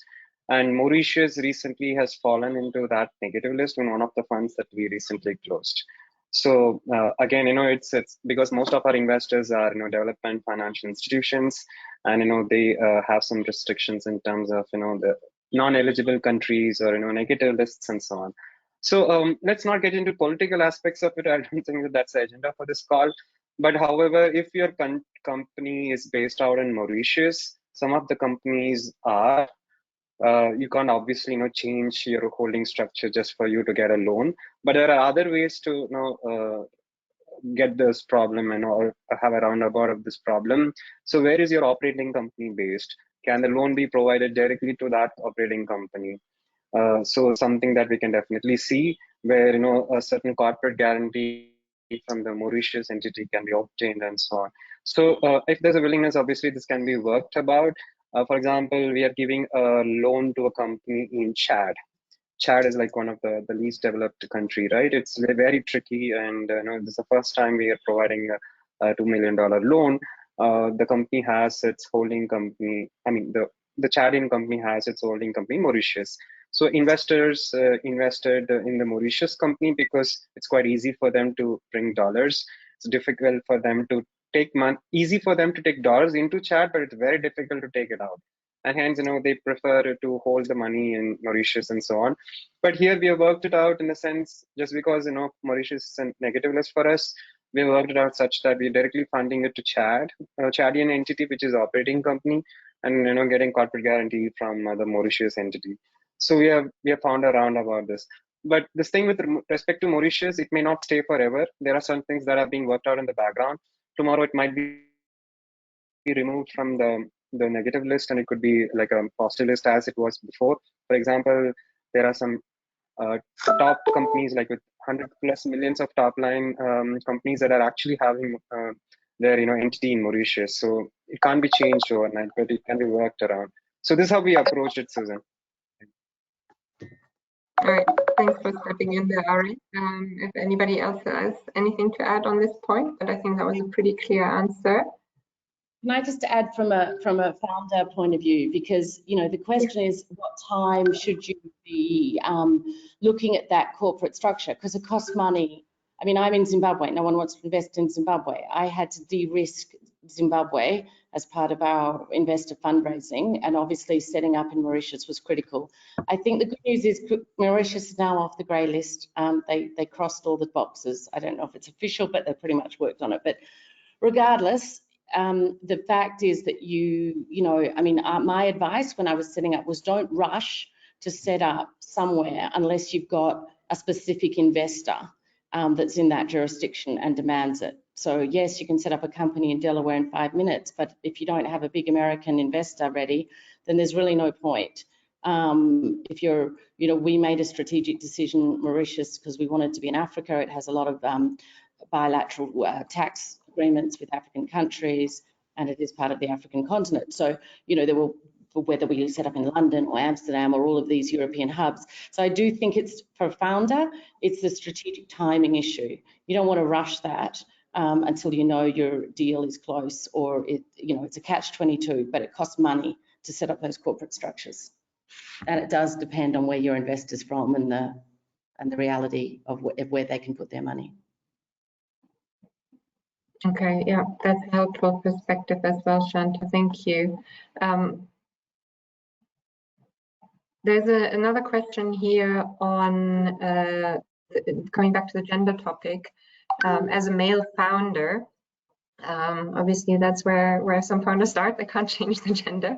and Mauritius recently has fallen into that negative list in one of the funds that we recently closed. So again, it's because most of our investors are development financial institutions, and they have some restrictions in terms of the non-eligible countries or negative lists and so on. So let's not get into political aspects of it. I don't think that's the agenda for this call. But however, if your company is based out in Mauritius, some of the companies are, you can't obviously change your holding structure just for you to get a loan. But there are other ways to get this problem or have a roundabout of this problem. So where is your operating company based? Can the loan be provided directly to that operating company? So something that we can definitely see, where a certain corporate guarantee from the Mauritius entity can be obtained and so on. So if there's a willingness, obviously this can be worked about. For example, we are giving a loan to a company in Chad. Chad is like one of the least developed country, right? It's very tricky, and this is the first time we are providing a $2 million loan. The company has its holding company. I mean, the Chadian company has its holding company, Mauritius. So investors invested in the Mauritius company because it's quite easy for them to bring dollars. It's difficult for them to take money. Easy for them to take dollars into Chad, but it's very difficult to take it out. And hence, they prefer to hold the money in Mauritius and so on. But here we have worked it out in a sense, just because Mauritius is a negative list for us, we worked it out such that we're directly funding it to Chad, a Chadian entity, which is operating company, and getting corporate guarantee from the Mauritius entity. So we have found a round about this. But this thing with respect to Mauritius, it may not stay forever. There are some things that are being worked out in the background. Tomorrow it might be removed from the negative list, and it could be like a positive list as it was before. For example, there are some top companies like with 100+ millions of top line companies that are actually having their entity in Mauritius. So it can't be changed overnight, but it can be worked around. So this is how we approach it, Susan. All right, thanks for stepping in there, Ari. If anybody else has anything to add on this point, but I think that was a pretty clear answer. Can I just add from a founder point of view, because the question is, what time should you be looking at that corporate structure? Because it costs money. I mean, I'm in Zimbabwe. No one wants to invest in Zimbabwe. I had to de-risk Zimbabwe as part of our investor fundraising, and obviously setting up in Mauritius was critical. I think the good news is Mauritius is now off the grey list. They crossed all the boxes. I don't know if it's official, but they pretty much worked on it. But regardless, the fact is that my advice when I was setting up was, don't rush to set up somewhere unless you've got a specific investor that's in that jurisdiction and demands it. So yes, you can set up a company in Delaware in 5 minutes, but if you don't have a big American investor ready, then there's really no point. If you're, we made a strategic decision, Mauritius, because we wanted to be in Africa. It has a lot of bilateral tax agreements with African countries, and it is part of the African continent. So, there will, whether we set up in London or Amsterdam or all of these European hubs. So I do think it's, for a founder, it's the strategic timing issue. You don't want to rush that until your deal is close, or it's a catch-22, but it costs money to set up those corporate structures. And it does depend on where your investor's from and the reality of where they can put their money. Okay, yeah, that's a helpful perspective as well, Shanta. Thank you. There's another question here on coming back to the gender topic. As a male founder, obviously that's where some founders start. They can't change the gender.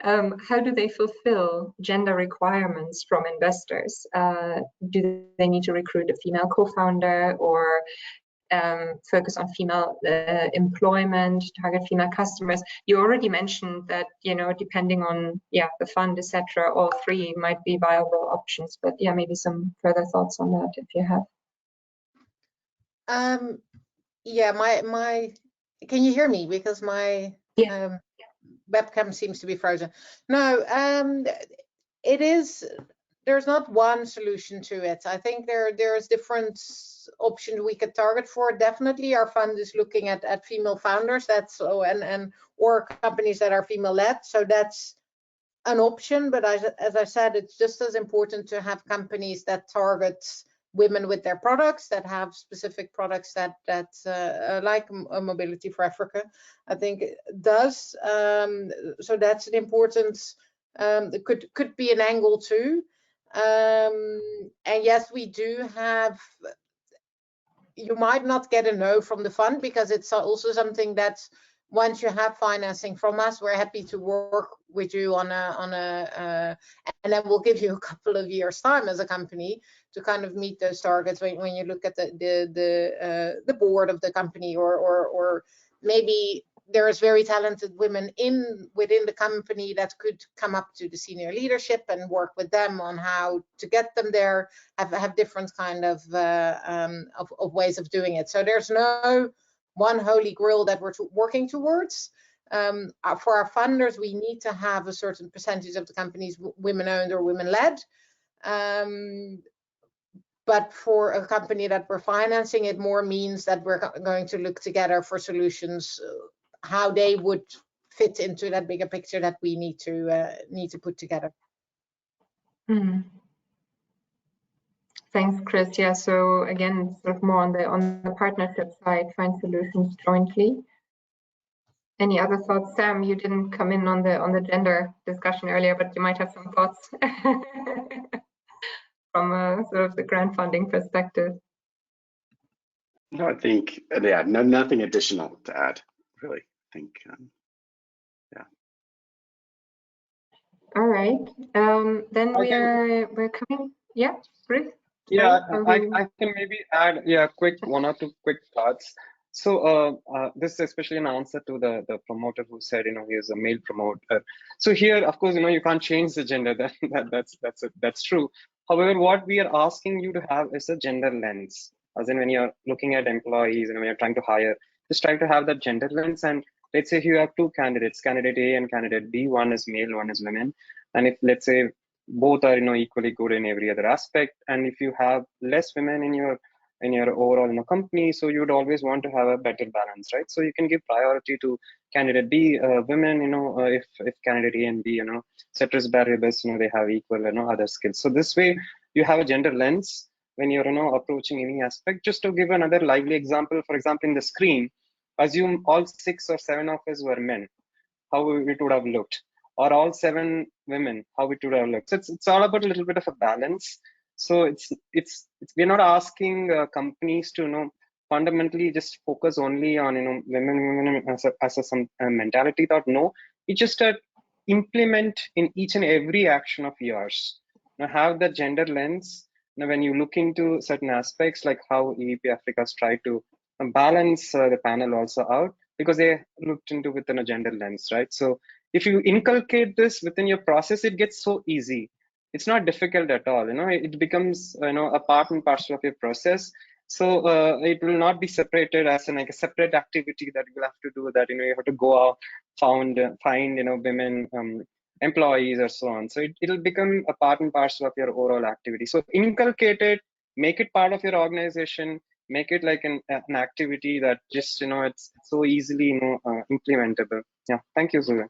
How do they fulfill gender requirements from investors? Do they need to recruit a female co-founder, or focus on female employment, target female customers? You already mentioned that, depending on the fund, etc., all three might be viable options, but maybe some further thoughts on that if you have. Can you hear me? Because my webcam seems to be frozen. No, there's not one solution to it. I think there's different options we could target for. Definitely our fund is looking at female founders, or companies that are female led. So that's an option, but as I said, it's just as important to have companies that target women with their products, that have specific products that like Mobility for Africa, I think it does. So that's an important, it could be an angle too. And yes, we do have, you might not get a no from the fund, because it's also something that once you have financing from us, we're happy to work with you on a and then we'll give you a couple of years time as a company to kind of meet those targets when you look at the board of the company, or maybe there's very talented women within the company that could come up to the senior leadership and work with them on how to get them there, have different kind of ways of doing it. So there's no one holy grail that we're working towards. For our funders, we need to have a certain percentage of the companies women-owned or women-led. But for a company that we're financing, it more means that we're going to look together for solutions, how they would fit into that bigger picture that we need to put together. Thanks, Chris. Yeah, so again, sort of more on the partnership side, find solutions jointly. Any other thoughts, Sam? You didn't come in on the gender discussion earlier, but you might have some thoughts from a sort of the grant funding perspective. No, I think nothing additional to add, really. I think All right. Then we're coming. Yeah, Ruth. Yeah, I can maybe add one or two quick thoughts. So this is especially an answer to the promoter who said, he is a male promoter. So here, of course, you can't change the gender. That's true. However, what we are asking you to have is a gender lens. As in when you're looking at employees and when you're trying to hire, just try to have that gender lens. And let's say you have two candidates, candidate A and candidate B. One is male, one is women. And if let's say both are equally good in every other aspect, and if you have less women in your overall company, so you would always want to have a better balance, right? So you can give priority to candidate B, women, if candidate A and B, ceteris paribus, they have equal other skills. So this way you have a gender lens when you're approaching any aspect. Just to give another lively example, for example, in the screen, assume all 6 or 7 of us were men, how it would have looked, or all 7 women, how it would have looked. So it's all about a little bit of a balance. So we're not asking companies to fundamentally just focus only on women as some mentality thought. No, it's just a implement in each and every action of yours. Have the gender lens. When you look into certain aspects, like how EEP Africa has tried to balance the panel also out, because they looked into within a gender lens, right? So if you inculcate this within your process, it gets so easy. It's not difficult at all. It becomes a part and parcel of your process. So it will not be separated as a separate activity that you will have to do. That you have to go out, find women employees or so on. So it'll become a part and parcel of your overall activity. So inculcate it, make it part of your organization, make it like an activity that just it's so easily implementable. Yeah, thank you, Susanne.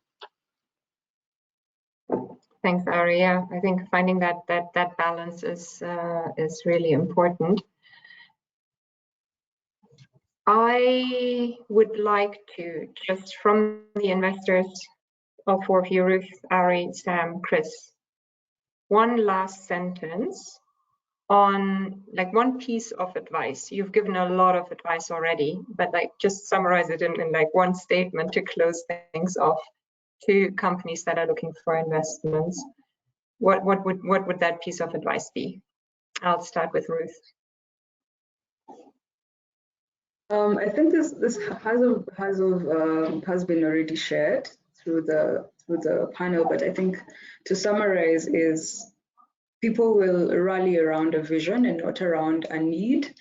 Thanks, Ari. Yeah, I think finding that balance is really important. I would like to just from the investors, all 4 of you, Ruth, Ari, Sam, Chris, one last sentence on one piece of advice. You've given a lot of advice already, but just summarize it in one statement to close things off to companies that are looking for investments. What would that piece of advice be? I'll start with Ruth. I think this has been already shared through the panel, but I think to summarize is people will rally around a vision and not around a need.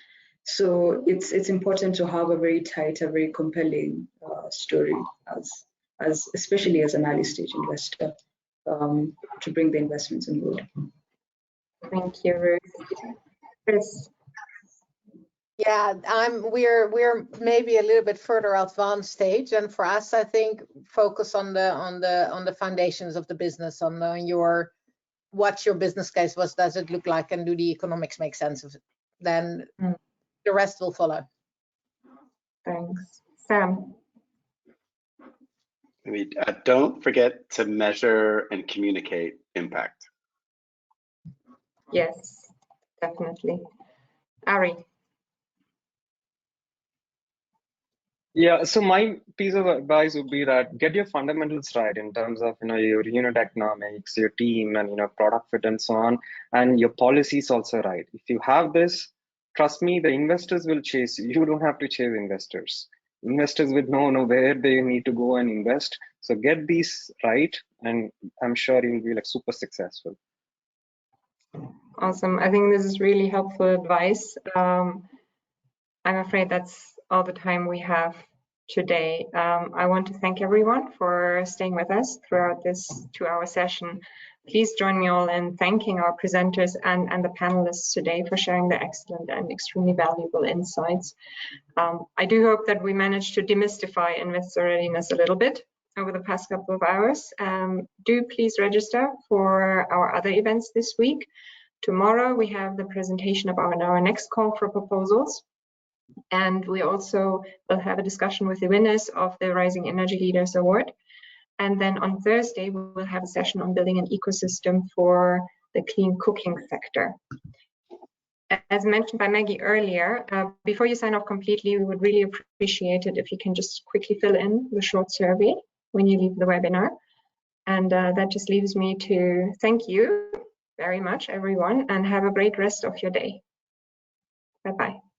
So it's important to have a very tight, a very compelling story, as especially as an early stage investor, to bring the investments on board. Thank you, Ruth. Chris. Yeah, we're maybe a little bit further advanced stage, and for us, I think focus on the foundations of the business, on what your business case was, does it look like, and do the economics make sense of it? Then the rest will follow. Thanks, Sam. Don't forget to measure and communicate impact. Yes, definitely. Ari. Yeah, so my piece of advice would be that get your fundamentals right in terms of your unit economics, your team, and product fit and so on, and your policies also right. If you have this, trust me, the investors will chase you. You don't have to chase investors. Investors will know where they need to go and invest. So get these right, and I'm sure you'll be super successful. Awesome. I think this is really helpful advice. I'm afraid that's all the time we have today. I want to thank everyone for staying with us throughout this 2-hour session. Please join me all in thanking our presenters and the panelists today for sharing their excellent and extremely valuable insights. I do hope that we managed to demystify investor readiness a little bit over the past couple of hours. Do please register for our other events this week. Tomorrow we have the presentation of our next call for proposals. And we also will have a discussion with the winners of the Rising Energy Leaders Award. And then on Thursday, we will have a session on building an ecosystem for the clean cooking sector. As mentioned by Maggie earlier, before you sign off completely, we would really appreciate it if you can just quickly fill in the short survey when you leave the webinar. And that just leaves me to thank you very much, everyone, and have a great rest of your day. Bye-bye.